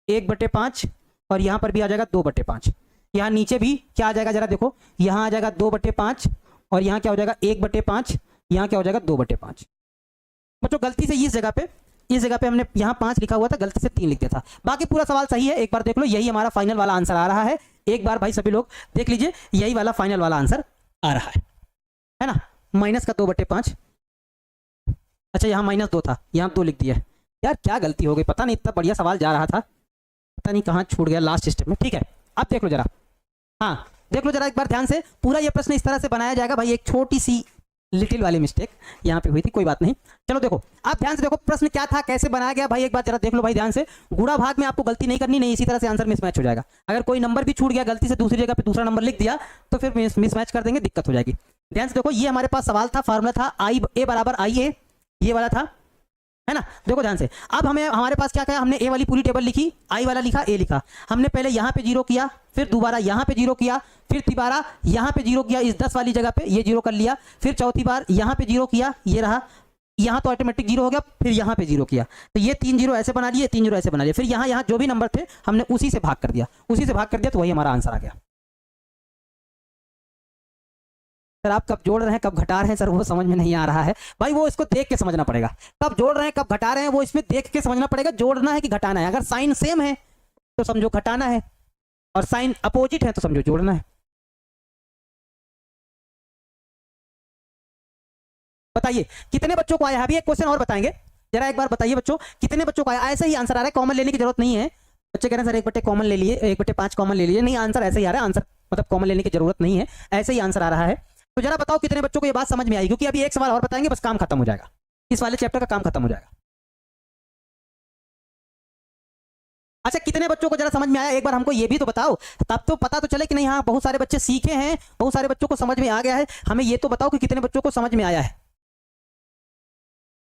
1/5, और यहाँ पर भी आ जाएगा 2/5। यहाँ नीचे भी क्या आ जाएगा जरा देखो, यहाँ आ जाएगा 2/5, और यहाँ क्या हो जाएगा 1/5, यहाँ क्या हो जाएगा 2/5। बच्चों गलती से इस जगह पे हमने यहाँ 5 लिखा हुआ था, गलती से 3 लिख दिया था, बाकी पूरा सवाल सही है, एक बार देख लो, यही हमारा फाइनल वाला आंसर आ रहा है। एक बार भाई सभी लोग देख लीजिए, यही वाला फाइनल वाला आंसर आ रहा है ना, माइनस का 2/5। अच्छा यहाँ -2 था, यहाँ 2 लिख दिया यार, क्या गलती हो गई पता नहीं, इतना बढ़िया सवाल जा रहा था, पता नहीं कहाँ छूट गया लास्ट स्टेप में। ठीक है, अब देख लो जरा, हाँ देख लो जरा एक बार ध्यान से, पूरा ये प्रश्न इस तरह से बनाया जाएगा भाई, एक छोटी सी लिटिल वाली मिस्टेक यहाँ पे हुई थी, कोई बात नहीं। चलो देखो आप ध्यान से देखो प्रश्न क्या था, कैसे बनाया गया भाई, एक बार जरा देख लो भाई ध्यान से। गुणा भाग में आपको गलती नहीं करनी, नहीं इसी तरह से आंसर मिसमैच हो जाएगा। अगर कोई नंबर भी छूट गया गलती से, दूसरी जगह पे दूसरा नंबर लिख दिया तो फिर मिसमैच कर देंगे, दिक्कत हो जाएगी। ध्यान से देखो, ये हमारे पास सवाल था, फार्मूला था आई ए बराबर आई ए, ये वाला था है ना। देखो ध्यान से, अब हमें हमारे पास क्या किया, हमने ए वाली पूरी टेबल लिखी, आई वाला लिखा, ए लिखा, हमने पहले यहाँ पे 0 किया, फिर दोबारा यहाँ पे 0 किया, फिर तिबारा यहाँ पे 0 किया, इस 10 वाली जगह पे ये 0 कर लिया, फिर चौथी बार यहाँ पे 0 किया, ये रहा, यहाँ तो ऑटोमेटिक 0 हो गया, फिर यहाँ पे 0 किया, तो ये 3 0 ऐसे बना लिए, 3 0 ऐसे बना लिए, फिर यहाँ जो भी नंबर थे हमने उसी से भाग कर दिया, तो वही हमारा आंसर आ गया। सर आप कब जोड़ रहे हैं कब घटा रहे हैं सर, वो समझ में नहीं आ रहा है भाई, वो इसको देख के समझना पड़ेगा, कब जोड़ रहे हैं कब घटा रहे हैं वो इसमें देख के समझना पड़ेगा, जोड़ना है कि घटाना है। अगर साइन सेम है तो समझो घटाना है, और साइन अपोजिट है तो समझो जोड़ना है। बताइए कितने बच्चों को आया है, अभी एक क्वेश्चन और बताएंगे, जरा एक बार बताइए बच्चों कितने बच्चों को आया, ऐसे ही आंसर आ रहा है, कॉमन लेने की जरूरत नहीं है, बच्चे कह रहे हैं सर 1/5 कॉमन ले लिए, 1/5 कॉमन ले लीजिए। नहीं, आंसर ऐसे ही आ रहा है, आंसर मतलब कॉमन लेने की जरूरत नहीं है, ऐसे ही आंसर आ रहा है। तो जरा बताओ कितने बच्चों को ये बात समझ में आई, क्योंकि अभी एक सवाल और बताएंगे, बस काम खत्म हो जाएगा, इस वाले चैप्टर का काम खत्म हो जाएगा। अच्छा, कितने बच्चों को जरा समझ में आया एक बार हमको ये भी तो बताओ, तब तो पता तो चले कि नहीं हाँ बहुत सारे बच्चे सीखे हैं, बहुत सारे बच्चों को समझ में आ गया है। हमें ये तो बताओ कि कितने बच्चों को समझ में आया है,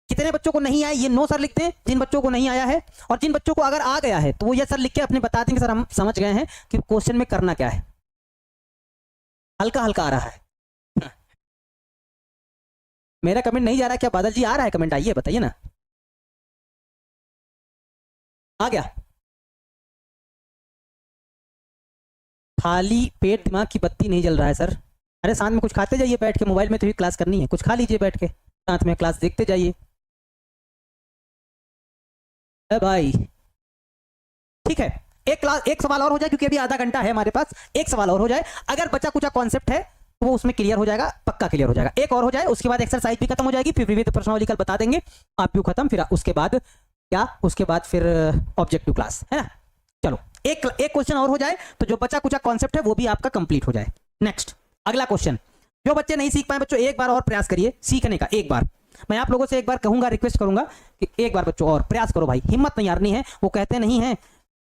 कितने बच्चों को नहीं आया ये नो सर लिखते हैं, जिन बच्चों को नहीं आया है। और जिन बच्चों को अगर आ गया है तो वो ये सर लिख के अपने बता देंगे सर हम समझ गए हैं कि क्वेश्चन में करना क्या है। हल्का हल्का आ रहा है, मेरा कमेंट नहीं जा रहा क्या बादल जी? आ रहा है कमेंट, आइए बताइए ना, आ गया? खाली पेट दिमाग की बत्ती नहीं जल रहा है सर। अरे साथ में कुछ खाते जाइए बैठ के, मोबाइल में तो भी क्लास करनी है, कुछ खा लीजिए बैठ के, साथ में क्लास देखते जाइए। भाई ठीक है, एक सवाल और हो जाए, क्योंकि अभी आधा घंटा है हमारे पास, एक सवाल और हो जाए, अगर बचा कुचा कॉन्सेप्ट है तो वो उसमें क्लियर हो जाएगा, पक्का क्लियर हो जाएगा। एक और हो जाए, उसके बाद एक्सरसाइज भी खत्म हो जाएगी, फिर विविध प्रश्नावली कल बता देंगे, आप भी खत्म, फिर उसके बाद क्या, उसके बाद फिर ऑब्जेक्टिव क्लास है ना। चलो एक क्वेश्चन और हो जाए तो जो बचा कुचा कॉन्सेप्ट है वो भी आपका कंप्लीट हो जाए। नेक्स्ट अगला क्वेश्चन, जो बच्चे नहीं सीख पाए बच्चों एक बार और प्रयास करिए सीखने का, एक बार मैं आप लोगों से एक बार कहूंगा, रिक्वेस्ट करूंगा कि एक बार बच्चों और प्रयास करो भाई, हिम्मत नहीं हारनी है। वो कहते नहीं है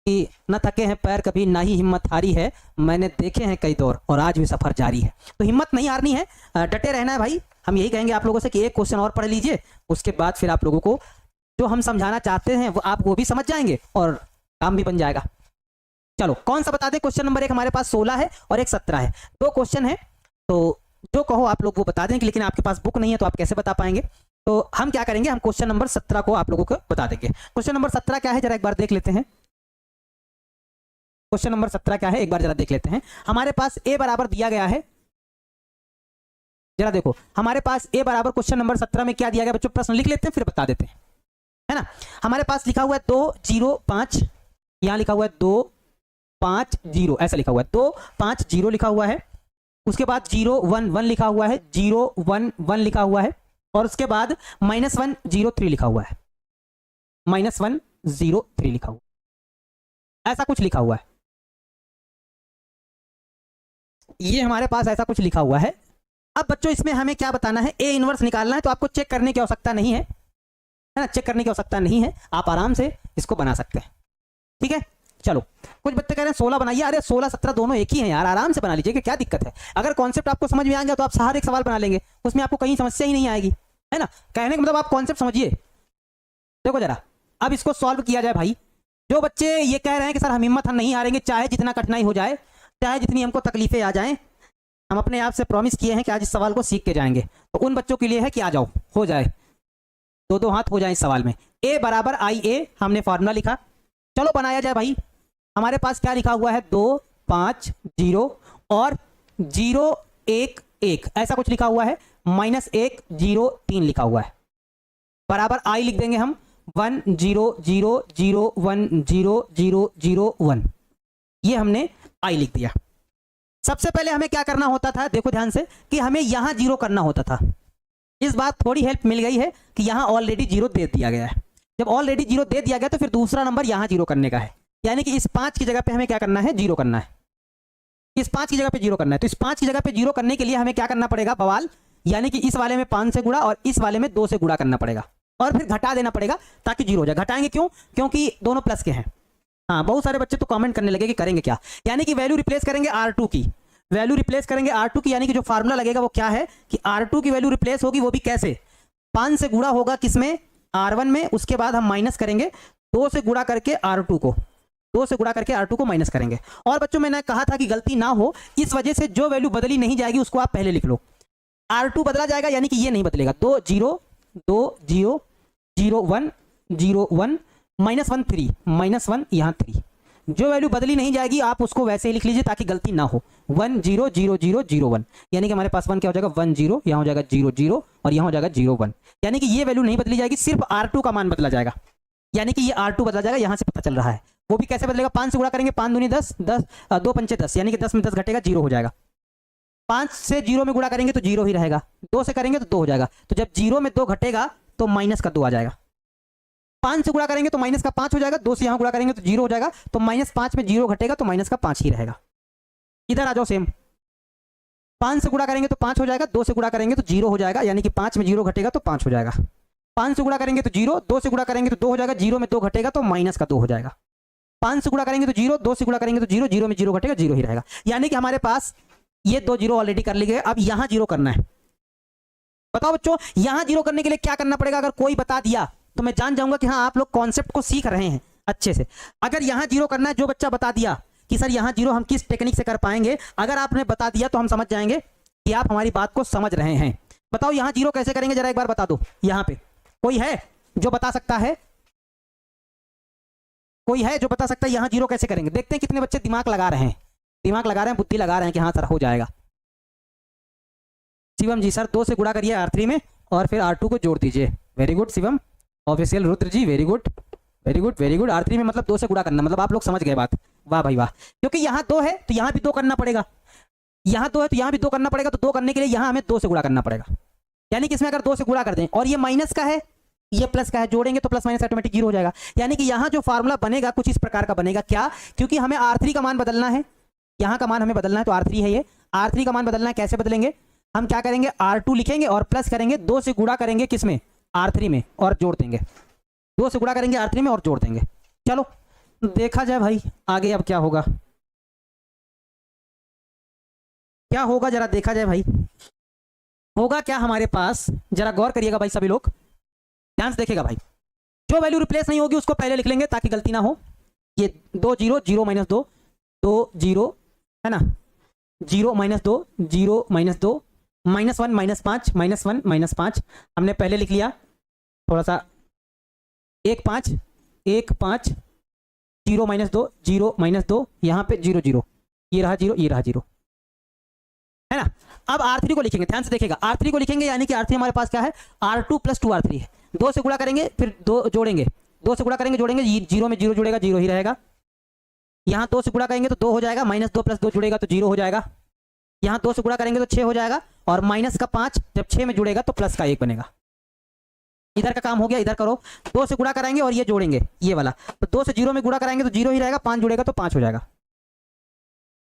कि न थके हैं पैर कभी ना ही हिम्मत हारी है, मैंने देखे हैं कई दौर और आज भी सफर जारी है। तो हिम्मत नहीं हारनी है, डटे रहना है भाई। हम यही कहेंगे आप लोगों से कि एक क्वेश्चन और पढ़ लीजिए, उसके बाद फिर आप लोगों को जो हम समझाना चाहते हैं वो आप वो भी समझ जाएंगे और काम भी बन जाएगा। चलो कौन सा बता दें, क्वेश्चन नंबर 1 हमारे पास 16 है और एक 17 है, 2 क्वेश्चन है, तो जो कहो आप लोग वो बता दें, लेकिन आपके पास बुक नहीं है तो आप कैसे बता पाएंगे। तो हम क्या करेंगे, हम क्वेश्चन नंबर 17 को आप लोगों को बता देंगे। क्वेश्चन नंबर 17 क्या है जरा एक बार देख लेते हैं, क्वेश्चन नंबर 17 क्या है एक बार जरा देख लेते हैं। हमारे पास ए बराबर दिया गया है, जरा देखो हमारे पास ए बराबर क्वेश्चन नंबर 17 में क्या दिया गया बच्चों, प्रश्न लिख लेते हैं फिर बता देते हैं, है ना। हमारे पास लिखा हुआ है 2 0 5, यहां लिखा हुआ है 2 5 0, ऐसा लिखा हुआ है 2 5 0 लिखा हुआ है, उसके बाद 0 1 1 लिखा हुआ है, 0 1 1 लिखा हुआ है, और उसके बाद -1 0 3 लिखा हुआ है, -1 0 3 लिखा हुआ, ऐसा कुछ लिखा हुआ है, ये हमारे पास ऐसा कुछ लिखा हुआ है। अब बच्चों इसमें हमें क्या बताना है, ए इनवर्स निकालना है, तो आपको चेक करने की आवश्यकता नहीं है ना, चेक करने की आवश्यकता नहीं है, आप आराम से इसको बना सकते हैं, ठीक है। चलो कुछ बच्चे कह रहे हैं 16 बनाइए, अरे 16 17 दोनों एक ही हैं यार, आराम से बना लीजिए, कि क्या दिक्कत है। अगर कॉन्सेप्ट आपको समझ में आ गया तो आप हर एक सवाल बना लेंगे, उसमें आपको कहीं समस्या ही नहीं आएगी, है ना। कहने का मतलब आप कॉन्सेप्ट समझिए। देखो जरा अब इसको सॉल्व किया जाए भाई। जो बच्चे ये कह रहे हैं कि सर हम हिम्मत नहीं हारेंगे, चाहे जितना कठिनाई हो जाए, चाहे जितनी हमको तकलीफें आ जाएं, हम अपने आप से प्रॉमिस किए हैं कि आज इस सवाल को सीख के जाएंगे, तो उन बच्चों के लिए है कि आ जाओ, हो जाए, दो हाथ हो जाए इस सवाल में। ए बराबर आई ए, हमने फॉर्मूला लिखा, चलो बनाया जाए भाई। हमारे पास क्या लिखा हुआ है 2 5 0 और 0 1 1, ऐसा कुछ लिखा हुआ है, -1 0 3 लिखा हुआ है, बराबर आई लिख देंगे हम 1 0 0 0 1 0 0 0 1, ये हमने आई लिख दिया। सबसे पहले हमें क्या करना होता था, देखो ध्यान से, कि हमें यहां 0 करना होता था। इस बात थोड़ी हेल्प मिल गई है कि यहां ऑलरेडी 0 दे दिया गया है। जब ऑलरेडी 0 दे दिया गया तो फिर दूसरा नंबर यहां 0 करने का है, यानी कि इस 5 की जगह पे हमें क्या करना है, 0 करना है, इस 5 की जगह पे 0 करना है। तो इस 5 की जगह पे 0 करने के लिए हमें क्या करना पड़ेगा बवाल, यानी कि इस वाले में 5 से गुणा और इस वाले में 2 से गुणा करना पड़ेगा, और फिर घटा देना पड़ेगा ताकि 0 हो जाए। घटाएंगे क्यों, क्योंकि दोनों प्लस के हैं। हाँ बहुत सारे बच्चे तो कमेंट करने लगे कि करेंगे क्या, यानी कि वैल्यू रिप्लेस करेंगे R2 की, वैल्यू रिप्लेस करेंगे R2 की, यानी कि जो फार्मूला लगेगा वो क्या है कि R2 की वैल्यू रिप्लेस होगी, वो भी कैसे, 5 से गुणा होगा किसमें, R1 में, उसके बाद हम माइनस करेंगे 2 से गुणा करके R2 को, 2 से गुणा करके R2 को माइनस करेंगे। और बच्चों मैंने कहा था कि गलती ना हो, इस वजह से जो वैल्यू बदली नहीं जाएगी उसको आप पहले लिख लो। R2 बदला जाएगा, यानी कि ये नहीं बदलेगा, 2 0 2 0 0 1 0 1 -1 3 -1 यहाँ 3, जो वैल्यू बदली नहीं जाएगी आप उसको वैसे ही लिख लीजिए ताकि गलती ना हो। 1 0 0 0 0 1, यानी कि हमारे पास 1 क्या हो जाएगा 1 0, यहाँ हो जाएगा 0 0 और यहाँ हो जाएगा 0 1, यानी कि ये वैल्यू नहीं बदली जाएगी, सिर्फ R2 का मान बदला जाएगा, यानी कि ये R2 बदला जाएगा, यहाँ से पता चल रहा है। वो भी कैसे बदलेगा, 5 से गुणा करेंगे, 5 दूनी 10 10 2 पंचे 10, यानी कि 10 में 10 घटेगा 0 हो जाएगा। 5 से 0 में गुणा करेंगे तो 0 ही रहेगा, 2 से करेंगे तो 2 हो जाएगा, तो जब 0 में 2 घटेगा तो माइनस का 2 आ जाएगा, 5 से गुणा करेंगे तो माइनस का 5 हो जाएगा, 2 से यहां गुणा करेंगे तो 0 हो जाएगा, तो -5 में 0 घटेगा तो माइनस का 5 ही रहेगा। इधर आ जाओ, सेम 5 से गुणा करेंगे तो 5 हो जाएगा, 2 से गुणा करेंगे तो 0 हो जाएगा, यानी कि 5 में 0 घटेगा तो 5 हो जाएगा। 5 से गुणा करेंगे तो 0, 2 से गुणा करेंगे तो 2 हो जाएगा, 0 में 2 घटेगा तो माइनस का 2 हो जाएगा। 5 से गुणा करेंगे तो 0, 2 से गुणा करेंगे तो 0, 0 में 0 घटेगा, 0 ही रहेगा। यानी कि हमारे पास ये 2 0 ऑलरेडी कर लिए गए। अब यहां 0 करना है। बताओ बच्चों, यहां 0 करने के लिए क्या करना पड़ेगा? अगर कोई बता दिया तो मैं जान जाऊंगा कि हाँ आप लोग कॉन्सेप्ट को सीख रहे हैं अच्छे से। अगर यहां 0 करना है, जो बच्चा बता दिया कि सर यहां 0 हम किस टेक्निक से कर पाएंगे, अगर आपने बता दिया तो हम समझ जाएंगे कि आप हमारी बात को समझ रहे हैं। बताओ यहां 0 कैसे करेंगे, जरा एक बार बता दो। यहां पे कोई है जो बता सकता है? कोई है जो बता सकता है यहां 0 कैसे करेंगे? देखते हैं कितने बच्चे दिमाग लगा रहे हैं, दिमाग लगा रहे हैं, बुद्धि लगा रहे हैं कि हाँ सर हो जाएगा। शिवम जी, सर 2 से गुणा करिए R3 में और फिर R2 को जोड़ दीजिए। Very good Shivam. Official Rudra ji, very good very good very good. R3 में मतलब 2 से गुणा करना, मतलब आप लोग समझ गए बात। वाह भाई वाह। क्योंकि यहाँ 2 है तो यहाँ भी 2 करना पड़ेगा, यहाँ 2 है तो यहाँ भी 2 करना पड़ेगा, तो 2 करने के लिए यहाँ हमें 2 से गुणा करना पड़ेगा। यानी कि इसमें अगर 2 से गुणा कर दें और ये माइनस का है, ये प्लस का है, जोड़ेंगे तो प्लस माइनस ऑटोमेटिक 0 हो जाएगा। यानी कि यहाँ जो फार्मूला बनेगा कुछ इस प्रकार का बनेगा। क्या? क्योंकि हमें R3 का मान बदलना है, यहाँ का मान हमें बदलना है, तो R3 है ये, R3 का मान बदलना है। कैसे बदलेंगे? हम क्या करेंगे, R2 लिखेंगे और प्लस करेंगे, 2 से गुणा करेंगे किसमें? R3 में, और जोड़ देंगे। 2 से गुणा करेंगे R3 में और जोड़ देंगे। चलो देखा जाए भाई आगे अब क्या होगा, क्या होगा जरा देखा जाए भाई। होगा क्या हमारे पास, जरा गौर करिएगा भाई, सभी लोग ध्यान से देखेगा भाई। जो वैल्यू रिप्लेस नहीं होगी उसको पहले लिख लेंगे ताकि गलती ना हो। ये 2 0 0 माइनस 2 2 0 है ना, 0 माइनस 2 0 माइनस 2 -1 -5 -1 -5 हमने पहले लिख लिया। थोड़ा सा 1 5 1 5 0 माइनस 2 0 माइनस 2, यहाँ पे 0 0, ये रहा 0, ये रहा 0, है ना। अब R3 को लिखेंगे, ध्यान से देखेगा। R3 को लिखेंगे यानी कि R3 हमारे पास क्या है, R2 + 2R3 है। 2 से गुणा करेंगे फिर 2 जोड़ेंगे, 2 से गुणा करेंगे जोड़ेंगे, 0 में 0 जुड़ेगा, 0 ही रहेगा। यहाँ 2 से गुणा करेंगे तो 2 हो जाएगा, -2 + 2 जुड़ेगा तो 0 हो जाएगा। यहाँ 2 से गुणा करेंगे तो 6 हो जाएगा, और माइनस का 5 जब 6 में जुड़ेगा तो प्लस का 1 बनेगा। इधर का काम हो गया, इधर करो। 2 से गुणा कराएंगे और ये जोड़ेंगे, ये वाला, तो 2 से 0 में गुणा कराएंगे तो 0 ही रहेगा, 5 जुड़ेगा तो 5 हो जाएगा।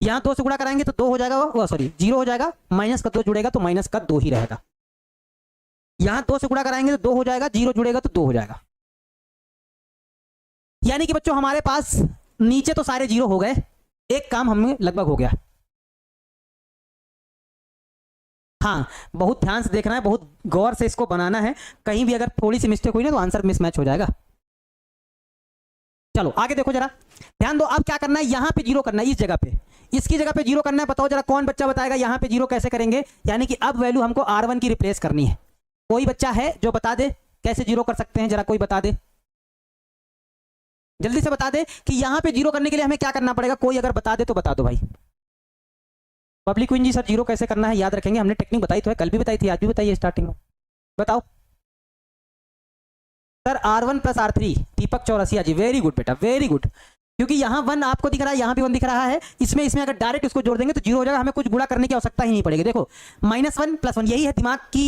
यहाँ 2 से गुणा कराएंगे तो 2 हो जाएगा, सॉरी 0 हो जाएगा, माइनस का 2 जुड़ेगा तो माइनस का 2 ही रहेगा। यहाँ 2 से गुणा कराएंगे तो 2 हो जाएगा, 0 जुड़ेगा तो 2 हो जाएगा। यानी कि बच्चों हमारे पास नीचे तो सारे 0 हो गए, एक काम हमें लगभग हो गया। हाँ बहुत ध्यान से देखना है, बहुत गौर से इसको बनाना है, कहीं भी अगर थोड़ी सी मिस्टेक हुई ना तो आंसर मिसमैच हो जाएगा। चलो आगे देखो जरा, ध्यान दो। अब क्या करना है, यहां पे 0 करना है, इस जगह पे, इसकी जगह पे 0 करना है। बताओ जरा कौन बच्चा बताएगा यहां पे 0 कैसे करेंगे? यानी कि अब वैल्यू हमको R1 की रिप्लेस करनी है। कोई बच्चा है जो बता दे कैसे 0 कर सकते हैं? जरा कोई बता दे, जल्दी से बता दे कि यहां पे 0 करने के लिए हमें क्या करना पड़ेगा। कोई अगर बता दे तो बता दो भाई। पब्लिक क्वीन जी, सर 0 कैसे करना है याद रखेंगे, हमने टेक्निक बताई तो है, कल भी बताई थी, आज भी बताइए स्टार्टिंग में। बताओ सर। R1 + R3, दीपक चौरसिया जी, वेरी गुड बेटा, वेरी गुड। क्योंकि यहाँ 1 आपको दिख रहा है, यहाँ भी 1 दिख रहा है, इसमें अगर डायरेक्ट इसको जोड़ देंगे तो 0 हो जाएगा, हमें कुछ गुणा करने की आवश्यकता ही नहीं पड़ेगी। देखो -1 + 1, यही है दिमाग की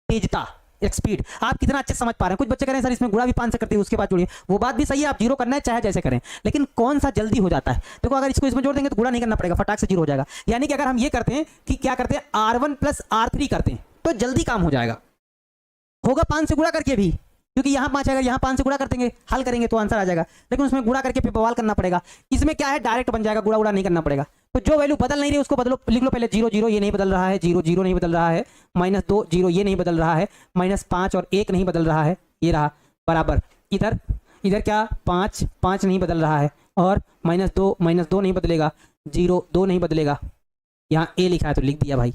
तेजता, एक स्पीड। आप कितना अच्छे समझ पा रहे हैं। कुछ बच्चे करें सर इसमें गुणा भी 5 से करते हैं उसके बाद जोड़िए, वो बात भी सही है, आप 0 करना है चाहे जैसे करें, लेकिन कौन सा जल्दी हो जाता है। देखो अगर इसको इसमें जोड़ देंगे तो गुणा नहीं करना पड़ेगा, फटाक से 0 हो जाएगा। यानी कि अगर हम ये करते हैं कि क्या करते हैं, R1 + R3 करते हैं तो जल्दी काम हो जाएगा। होगा 5 से गुणा करके भी, क्योंकि यहाँ 5 है, अगर यहाँ 5 से गुणा कर देंगे, हल करेंगे तो आंसर आ जाएगा, लेकिन उसमें गुणा करके फिर बवाल करना पड़ेगा। इसमें क्या है, डायरेक्ट बन जाएगा, गुणा उड़ा नहीं करना पड़ेगा। तो जो वैल्यू बदल नहीं रही उसको बदलो, लिख लो पहले 0 0, ये नहीं बदल रहा है, 0 0 नहीं बदल रहा है, -2 0, ये नहीं बदल रहा है, -5 और 1 नहीं बदल रहा है, ये रहा बराबर। इधर इधर क्या, 5 5 नहीं बदल रहा है, और -2 नहीं बदलेगा, 0 2 नहीं बदलेगा, यहाँ A लिखा है तो लिख दिया भाई,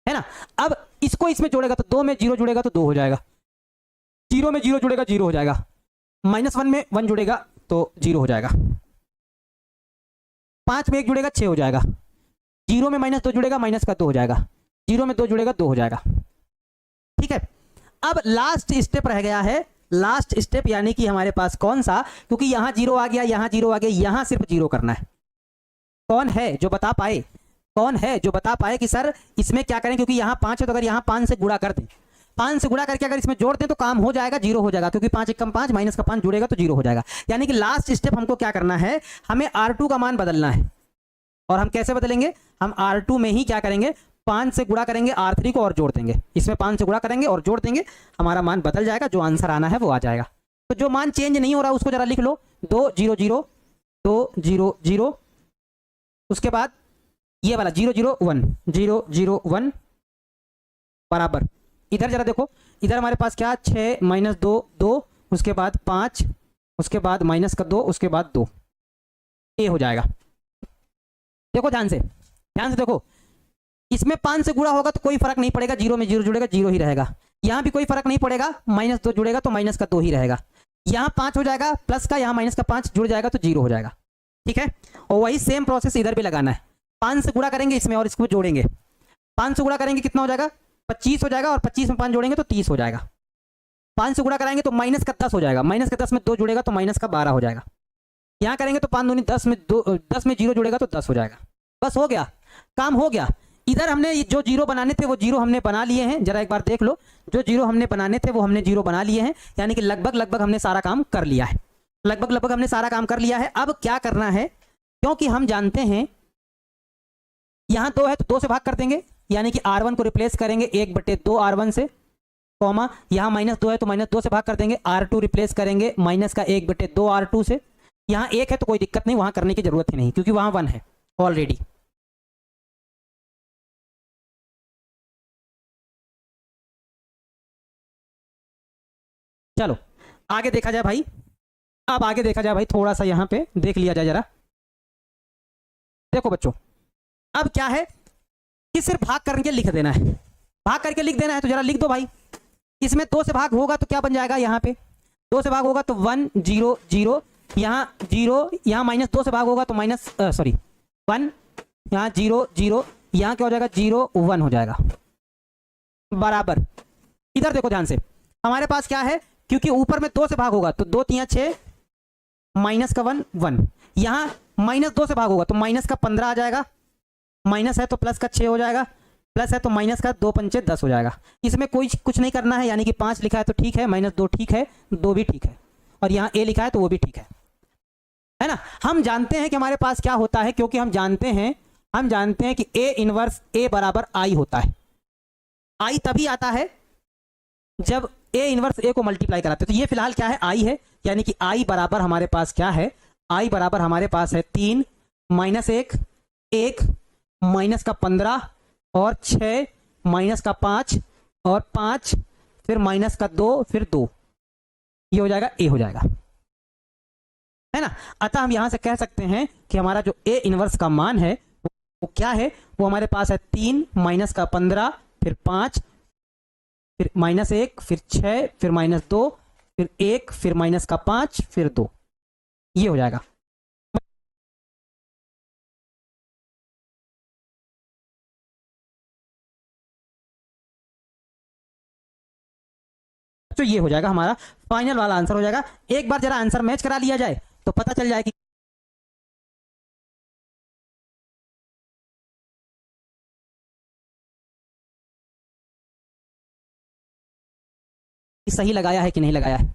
है ना। अब इसको इसमें जोड़ेगा तो 2 में 0 जुड़ेगा तो 2 हो जाएगा, 0 में 0 जुड़ेगा 0 हो जाएगा, -1 में 1 जुड़ेगा तो 0 हो जाएगा, 5 में 1 जुड़ेगा 6 हो जाएगा, 0 में -2 जुड़ेगा माइनस का 2 हो जाएगा, 0 में 2 जुड़ेगा 2 हो जाएगा। ठीक है, अब लास्ट स्टेप रह गया है, लास्ट स्टेप यानी कि हमारे पास कौन सा, क्योंकि यहां 0 आ गया, यहां 0 आ गया, यहां सिर्फ 0 करना है। कौन है जो बता पाए, कौन है जो बता पाए कि सर इसमें क्या करें, क्योंकि यहां 5 है तो अगर यहां 5 से गुणा कर दें 5 से गुणा करके अगर इसमें जोड़ दें तो काम हो जाएगा, 0 हो जाएगा, क्योंकि 5 एकम 5 माइनस का 5 जुड़ेगा तो 0 हो जाएगा। यानी कि लास्ट स्टेप हमको क्या करना है, हमें R2 का मान बदलना है। और हम कैसे बदलेंगे, हम R2 में ही क्या करेंगे, 5 से गुणा करेंगे, R3 को और जोड़ देंगे, इसमें 5 से गुणा करेंगे और जोड़ देंगे, हमारा मान बदल जाएगा, जो आंसर आना है वो आ जाएगा। तो जो मान चेंज नहीं हो रहा उसको जरा लिख लो, 2 0 0 2 0 0, उसके बाद ये वाला 0 0 1 0 0 1 बराबर, इधर जरा देखो, इधर हमारे पास क्या, 6 माइनस 2 2, उसके बाद 5, उसके बाद माइनस का 2, उसके बाद 2, ये हो जाएगा। देखो ध्यान से देखो, इसमें 5 से गुणा होगा तो कोई फर्क नहीं पड़ेगा, 0 में 0 जुड़ेगा, 0 ही रहेगा। यहाँ भी कोई फर्क नहीं पड़ेगा, माइनस 2 जुड़ेगा तो माइनस का 2 ही रहेगा। यहाँ 5 हो जाएगा प्लस का, यहाँ माइनस का 5 जुड़ जाएगा तो 0 हो जाएगा। ठीक है, और वही सेम प्रोसेस इधर भी लगाना है। 5 से गुणा करेंगे इसमें और इसको जोड़ेंगे, 5 से गुणा करेंगे कितना हो जाएगा, 25 हो जाएगा, और 25 में 5 जोड़ेंगे तो 30 हो जाएगा। 5 से गुणा कराएंगे तो माइनस का 10 हो जाएगा, माइनस का 10 में 2 जुड़ेगा तो माइनस का 12 हो जाएगा। यहाँ करेंगे तो 5 दूनी 10 में 10 में 0 जुड़ेगा तो 10 हो जाएगा। बस हो गया, काम हो गया। इधर हमने जो 0 बनाने थे वो 0 हमने बना लिए हैं, जरा एक बार देख लो, जो 0 हमने बनाने थे वो हमने 0 बना लिए हैं, यानी कि लगभग हमने सारा काम कर लिया है, लगभग हमने सारा काम कर लिया है। अब क्या करना है, क्योंकि हम जानते हैं यहाँ 2 है तो 2 से भाग कर देंगे, यानी कि R1 को रिप्लेस करेंगे 1/2 R1 से, कॉमा यहाँ -2 है तो -2 से भाग कर देंगे, R2 रिप्लेस करेंगे माइनस का 1/2 R2 से। यहाँ 1 है तो कोई दिक्कत नहीं, वहां करने की जरूरत ही नहीं, क्योंकि वहां 1 है ऑलरेडी। चलो आगे देखा जाए भाई, अब आगे देखा जाए भाई, थोड़ा सा यहाँ पे देख लिया जाए जरा। देखो बच्चों, अब क्या है कि सिर्फ भाग करके लिख देना है, भाग करके लिख देना है, तो जरा लिख दो भाई। इसमें 2 से भाग होगा तो क्या बन जाएगा, यहाँ पे 2 से भाग होगा तो 1 0 0, यहाँ 0, यहाँ -2 से भाग होगा तो -1, यहाँ 0 0, यहाँ क्या हो जाएगा 0 1 हो जाएगा, बराबर। इधर देखो ध्यान से, हमारे पास क्या है, क्योंकि ऊपर में 2 से भाग होगा तो 2 3 6, माइनस का 1 1, यहाँ -2 से भाग होगा तो माइनस का 15 आ जाएगा, माइनस है तो प्लस का 6 हो जाएगा, प्लस है तो माइनस का 2 पंचे 10 हो जाएगा। इसमें कोई कुछ नहीं करना है, यानी कि 5 लिखा है तो ठीक है, -2 ठीक है, 2 भी ठीक है, और यहाँ a लिखा है तो वो भी ठीक है ना। हम जानते हैं कि हमारे पास क्या होता है, क्योंकि हम जानते हैं कि a इनवर्स a बराबर i होता है। i तभी आता है जब a इनवर्स a को मल्टीप्लाई कराते हैं। तो ये फिलहाल क्या है, i है, यानी कि i बराबर हमारे पास क्या है, i बराबर हमारे पास है 3 -1 1 माइनस का 15 और 6 माइनस का 5 और 5 फिर माइनस का 2 फिर 2, ये हो जाएगा a हो जाएगा, है ना। अतः हम यहां से कह सकते हैं कि हमारा जो a इनवर्स का मान है वो क्या है, वो हमारे पास है 3 माइनस का 15 फिर 5 फिर -1 फिर 6 फिर -2 फिर 1 फिर माइनस का 5 फिर 2, ये हो जाएगा। तो ये हो जाएगा हमारा फाइनल वाला आंसर हो जाएगा। एक बार जरा आंसर मैच करा लिया जाए तो पता चल जाए कि सही लगाया है कि नहीं लगाया है।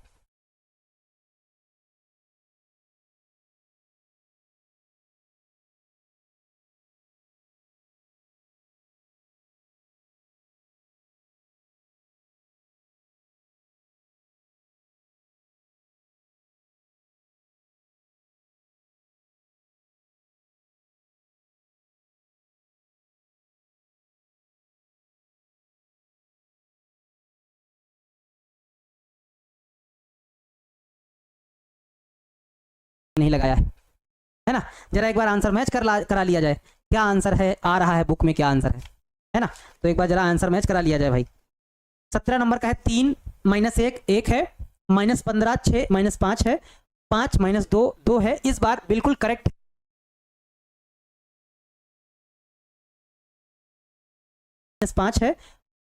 नहीं लगाया है ना। जरा एक बार आंसर मैच करा लिया जाए, क्या आंसर है आ रहा है बुक में, क्या आंसर है ना। तो एक बार जरा आंसर मैच करा लिया जाए भाई। 17 नंबर का है 3 -1 1 है, -15 6 -5 है, 5 -2 2 है। इस बार बिल्कुल करेक्ट -5 है,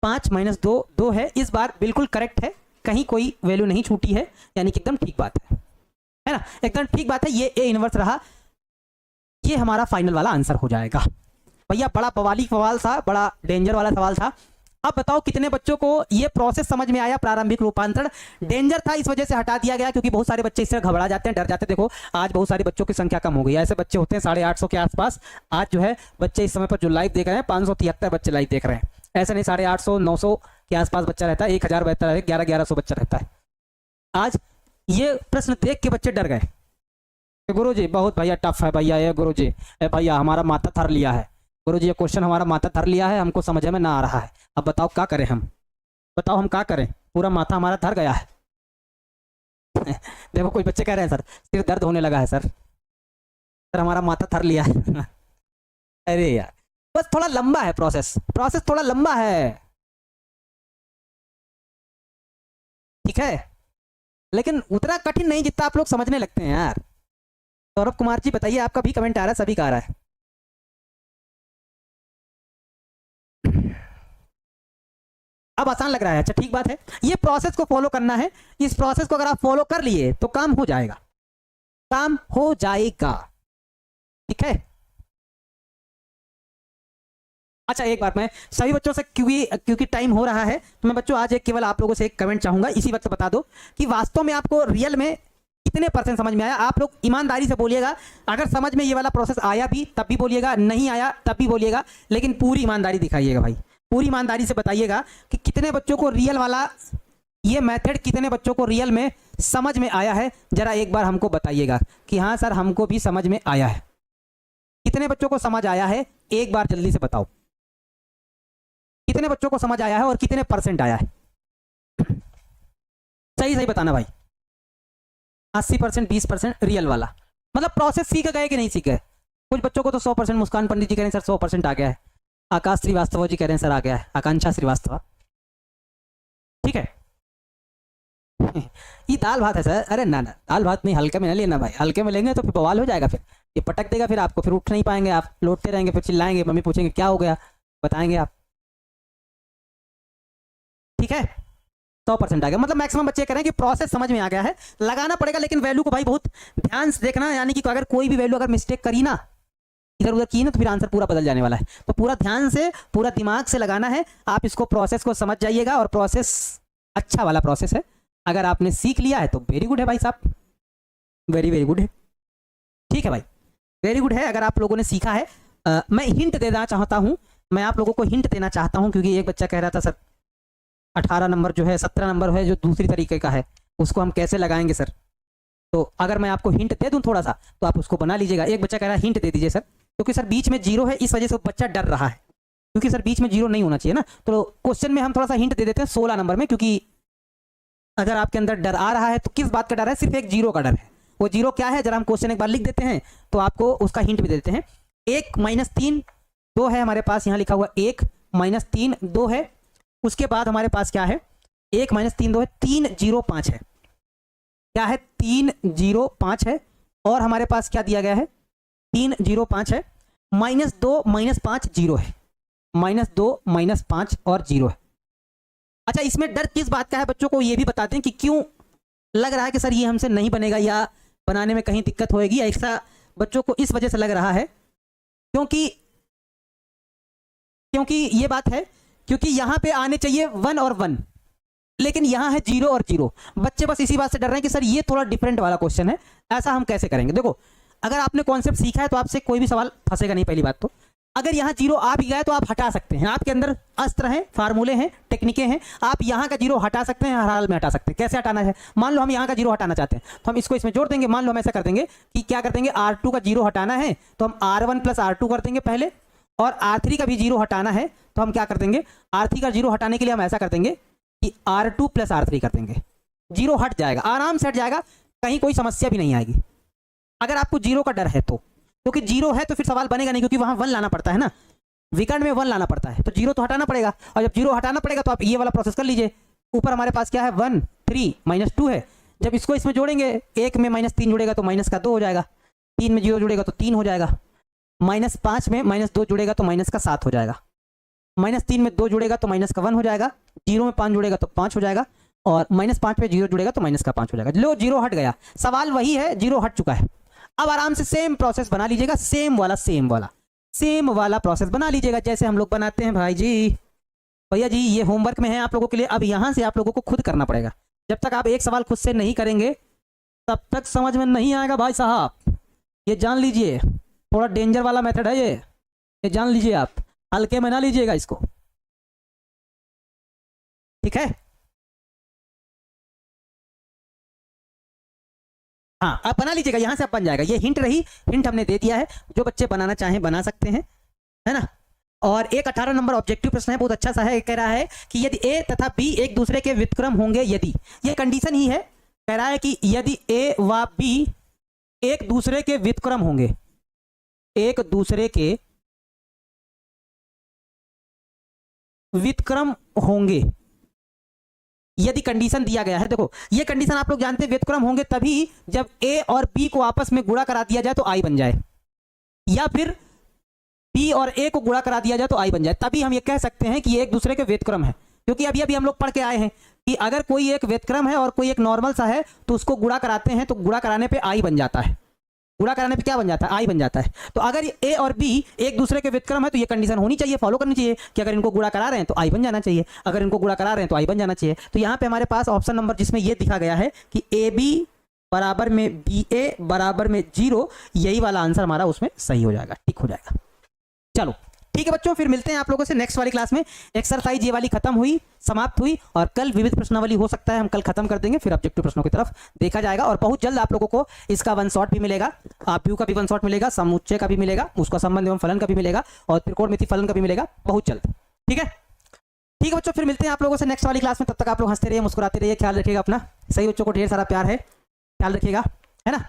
5 -2 2 है। इस बार बिल्कुल करेक्ट है, कहीं कोई वैल्यू नहीं छूटी है, यानी कि एकदम ठीक बात है ना, एकदम ठीक बात है। ये ए इनवर्स रहा, ये हमारा फाइनल वाला आंसर हो जाएगा। भैया बड़ा बवाली सवाल था, बड़ा डेंजर वाला सवाल था। अब बताओ कितने बच्चों को ये प्रोसेस समझ में आया, प्रारंभिक रूपांतरण डेंजर था इस वजह से हटा दिया गया क्योंकि बहुत सारे बच्चे इससे घबरा जाते हैं, डर जाते हैं। देखो आज बहुत सारे बच्चों की संख्या कम हो गई है, ऐसे बच्चे होते हैं 850 के आसपास। आज जो है बच्चे इस समय पर जो लाइव देख रहे हैं 573 बच्चे लाइव देख रहे हैं, ऐसे नहीं 850 900 के आसपास बच्चा रहता है, 1000 रहता है, 1100 बच्चा रहता है। आज ये प्रश्न देख के बच्चे डर गए, गुरुजी बहुत भैया टफ है भैया, ये गुरुजी भैया हमारा माथा थर लिया है, गुरुजी ये क्वेश्चन हमारा माथा थर लिया है, हमको समझ में ना आ रहा है, अब बताओ क्या करें हम, बताओ हम क्या करें, पूरा माथा हमारा थर गया है। देखो कोई बच्चे कह रहे हैं सर सिर दर्द होने लगा है सर हमारा माथा थर लिया है। अरे यार बस थोड़ा लंबा है प्रोसेस, प्रोसेस थोड़ा लंबा है, ठीक है, लेकिन उतना कठिन नहीं जितना आप लोग समझने लगते हैं यार। सौरभ कुमार जी बताइए, आपका भी कमेंट आ रहा है, सभी का आ रहा है। अब आसान लग रहा है, अच्छा ठीक बात है, ये प्रोसेस को फॉलो करना है, इस प्रोसेस को अगर आप फॉलो कर लिए तो काम हो जाएगा, काम हो जाएगा, ठीक है। अच्छा एक बार मैं सभी बच्चों से क्योंकि टाइम हो रहा है तो मैं बच्चों आज एक केवल आप लोगों से एक कमेंट चाहूंगा, इसी वक्त बता दो कि वास्तव में आपको रियल में कितने % समझ में आया। आप लोग ईमानदारी से बोलिएगा, अगर समझ में ये वाला प्रोसेस आया भी तब भी बोलिएगा, नहीं आया तब भी बोलिएगा, लेकिन पूरी ईमानदारी दिखाइएगा भाई, पूरी ईमानदारी से बताइएगा कि कितने बच्चों को रियल वाला ये मेथड, कितने बच्चों को रियल में समझ में आया है, जरा एक बार हमको बताइएगा कि हाँ सर हमको भी समझ में आया है। कितने बच्चों को समझ आया है एक बार जल्दी से बताओ, कितने बच्चों को समझ आया है और कितने % आया है, सही सही बताना भाई। 80% 20% रियल वाला, मतलब प्रोसेस सीख गए कि नहीं सीख गए। कुछ बच्चों को तो 100%, मुस्कान पंडित जी कह रहे हैं सर 100% आ गया है, आकाश श्रीवास्तव जी कह रहे हैं सर आ गया है, आकांक्षा श्रीवास्तव, ठीक है। ये दाल भात है सर, अरे ना ना दाल भात नहीं, हल्के में ना लेना भाई, हल्के में लेंगे तो फिर बवाल हो जाएगा, फिर ये पटक देगा, फिर आपको फिर उठ नहीं पाएंगे, आप लौटते रहेंगे, फिर चिल्लाएंगे, मम्मी पूछेंगे क्या हो गया, बताएंगे आप, ठीक है। 100% आ गया, मतलब मैक्सिमम बच्चे कह रहे हैं कि प्रोसेस समझ में आ गया है, लगाना पड़ेगा लेकिन वैल्यू को भाई बहुत ध्यान से देखना, यानी कि अगर कोई भी वैल्यू अगर मिस्टेक करी ना, इधर उधर की ना, तो फिर आंसर पूरा बदल जाने वाला है, तो पूरा ध्यान से पूरा दिमाग से लगाना है। आप इसको प्रोसेस को समझ जाइएगा, और प्रोसेस अच्छा वाला प्रोसेस है, अगर आपने सीख लिया है तो वेरी गुड है भाई साहब, वेरी वेरी गुड है, ठीक है भाई, वेरी गुड है। अगर आप लोगों ने सीखा है, मैं हिंट देना चाहता हूँ, मैं आप लोगों को हिंट देना चाहता हूँ, क्योंकि एक बच्चा कह रहा था सर 18 नंबर जो है 17 नंबर है जो दूसरी तरीके का है, उसको हम कैसे लगाएंगे सर, तो अगर मैं आपको हिंट दे दूं थोड़ा सा तो आप उसको बना लीजिएगा। एक बच्चा कह रहा है हिंट दे दीजिए सर, क्योंकि सर बीच में 0 है, इस वजह से बच्चा डर रहा है, क्योंकि सर बीच में 0 नहीं होना चाहिए ना, तो क्वेश्चन में हम थोड़ा सा हिंट दे देते हैं 16 नंबर में, क्योंकि अगर आपके अंदर डर आ रहा है तो किस बात का डर है, सिर्फ एक 0 का डर है। वो 0 क्या है, जरा हम क्वेश्चन एक बार लिख देते हैं तो आपको उसका हिंट भी दे देते हैं। 1 - 3 2 है हमारे पास, यहाँ लिखा हुआ 1 - 3 2 है, उसके बाद हमारे पास क्या है, 1 - 3 2 है, 3 0 5 है, क्या है 3 0 5 है, और हमारे पास क्या दिया गया है 3 0 5 है, -2 -5 0 है, -2 -5 और 0 है। अच्छा इसमें डर किस बात का है बच्चों को ये भी बताते हैं कि क्यों लग रहा है कि सर ये हमसे नहीं बनेगा, या बनाने में कहीं दिक्कत होएगी, ऐसा बच्चों को इस वजह से लग रहा है क्योंकि ये बात है, क्योंकि यहाँ पे आने चाहिए 1 और 1, लेकिन यहाँ है 0 और 0। बच्चे बस इसी बात से डर रहे हैं कि सर ये थोड़ा डिफरेंट वाला क्वेश्चन है, ऐसा हम कैसे करेंगे। देखो अगर आपने कॉन्सेप्ट सीखा है तो आपसे कोई भी सवाल फंसेगा नहीं। पहली बात तो अगर यहाँ 0 आ भी गया तो आप हटा सकते हैं, आपके अंदर अस्त्र हैं, फार्मूले हैं, टेक्निकें हैं, आप यहाँ का 0 हटा सकते हैं, हर हाल में हटा सकते हैं। कैसे हटाना है, मान लो हम यहाँ का 0 हटाना चाहते हैं तो हम इसको इसमें जोड़ देंगे। मान लो हम ऐसा कर देंगे कि क्या कर देंगे, R2 का 0 हटाना है तो हम R1 + R2 कर देंगे पहले, और R3 का भी 0 हटाना है तो हम क्या कर देंगे, R3 का 0 हटाने के लिए हम ऐसा कर देंगे कि R2 + R3 कर देंगे, 0 हट जाएगा, आराम से हट जाएगा, कहीं कोई समस्या भी नहीं आएगी। अगर आपको 0 का डर है तो, क्योंकि 0 है तो फिर सवाल बनेगा नहीं, क्योंकि वहां 1 लाना पड़ता है ना, विकर्ण में 1 लाना पड़ता है, तो 0 तो हटाना पड़ेगा, और जब 0 हटाना पड़ेगा तो आप ये वाला प्रोसेस कर लीजिए। ऊपर हमारे पास क्या है 1 3 -2 है, जब इसको इसमें जोड़ेंगे, 1 में -3 जुड़ेगा तो -2 हो जाएगा, 3 में 0 जुड़ेगा तो 3 हो जाएगा, -5 में -2 जुड़ेगा तो -7 हो जाएगा, -3 में 2 जुड़ेगा तो -1 हो जाएगा, 0 में 5 जुड़ेगा तो 5 हो जाएगा, और -5 में 0 जुड़ेगा तो -5 हो जाएगा। लो 0 हट गया, सवाल वही है, 0 हट चुका है। अब आराम से सेम प्रोसेस बना लीजिएगा, सेम वाला प्रोसेस बना लीजिएगा जैसे हम लोग बनाते हैं भाई जी। भैया जी ये होमवर्क में है आप लोगों के लिए, अब यहाँ से आप लोगों को खुद करना पड़ेगा। जब तक आप एक सवाल खुद से नहीं करेंगे तब तक समझ में नहीं आएगा भाई साहब, ये जान लीजिए। थोड़ा डेंजर वाला मेथड है ये जान लीजिए, आप हल्के में ना लीजिएगा इसको, ठीक है। हाँ आप बना लीजिएगा, यहाँ से आप बन जाएगा। ये हिंट रही, हिंट हमने दे दिया है, जो बच्चे बनाना चाहें बना सकते हैं, है ना। और एक 18 नंबर ऑब्जेक्टिव प्रश्न है, बहुत अच्छा सा है। कह रहा है कि यदि ए तथा बी एक दूसरे के व्युत्क्रम होंगे, यदि, ये कंडीशन ही है, कह रहा है कि यदि ए व बी एक दूसरे के व्युत्क्रम होंगे, एक दूसरे के व्युत्क्रम होंगे, यदि कंडीशन दिया गया है। देखो ये कंडीशन आप लोग जानते हैं, व्युत्क्रम होंगे तभी जब ए और बी को आपस में गुणा करा दिया जाए तो आई बन जाए, या फिर बी और ए को गुणा करा दिया जाए तो आई बन जाए, तभी हम ये कह सकते हैं कि ये एक दूसरे के व्युत्क्रम है। क्योंकि अभी हम लोग पढ़ के आए हैं कि अगर कोई एक व्युत्क्रम है और कोई एक नॉर्मल सा है तो उसको गुणा कराते हैं तो गुणा कराने पे आई बन जाता है, गुणा कराने पे क्या बन जाता है, आई बन जाता है। तो अगर ए और बी एक दूसरे के व्युत्क्रम है तो ये कंडीशन होनी चाहिए, फॉलो करनी चाहिए कि अगर इनको गुणा करा रहे हैं तो आई बन जाना चाहिए, अगर इनको गुणा करा रहे हैं तो आई बन जाना चाहिए। तो यहाँ पे हमारे पास ऑप्शन नंबर जिसमें ये दिखा गया है कि ए बी बराबर में बी ए बराबर में 0, यही वाला आंसर हमारा उसमें सही हो जाएगा, ठीक हो जाएगा। चलो ठीक है बच्चों, फिर मिलते हैं आप लोगों से नेक्स्ट वाली क्लास में। एक्सरसाइज ये वाली खत्म हुई, समाप्त हुई, और कल विविध प्रश्नावली हो सकता है हम कल खत्म कर देंगे, फिर ऑब्जेक्टिव प्रश्नों की तरफ देखा जाएगा। और बहुत जल्द आप लोगों को इसका वन शॉट भी मिलेगा, आव्यूह का भी वन शॉट मिलेगा, समुच्चय का भी मिलेगा, उसका संबंध एवं फलन का भी मिलेगा, और त्रिकोणमिति फलन का भी मिलेगा बहुत जल्द, ठीक है। ठीक है बच्चों, फिर मिलते हैं आप लोगों से नेक्स्ट वाली क्लास में। तब तक आप लोग हंसते रहिए, मुस्कुराते रहिए, ख्याल रखिएगा अपना। सही बच्चों को ढेर सारा प्यार है, ख्याल रखिएगा, है ना।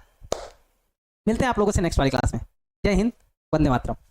मिलते हैं आप लोगों से नेक्स्ट वाली क्लास में। जय हिंद, वंदे मातरम।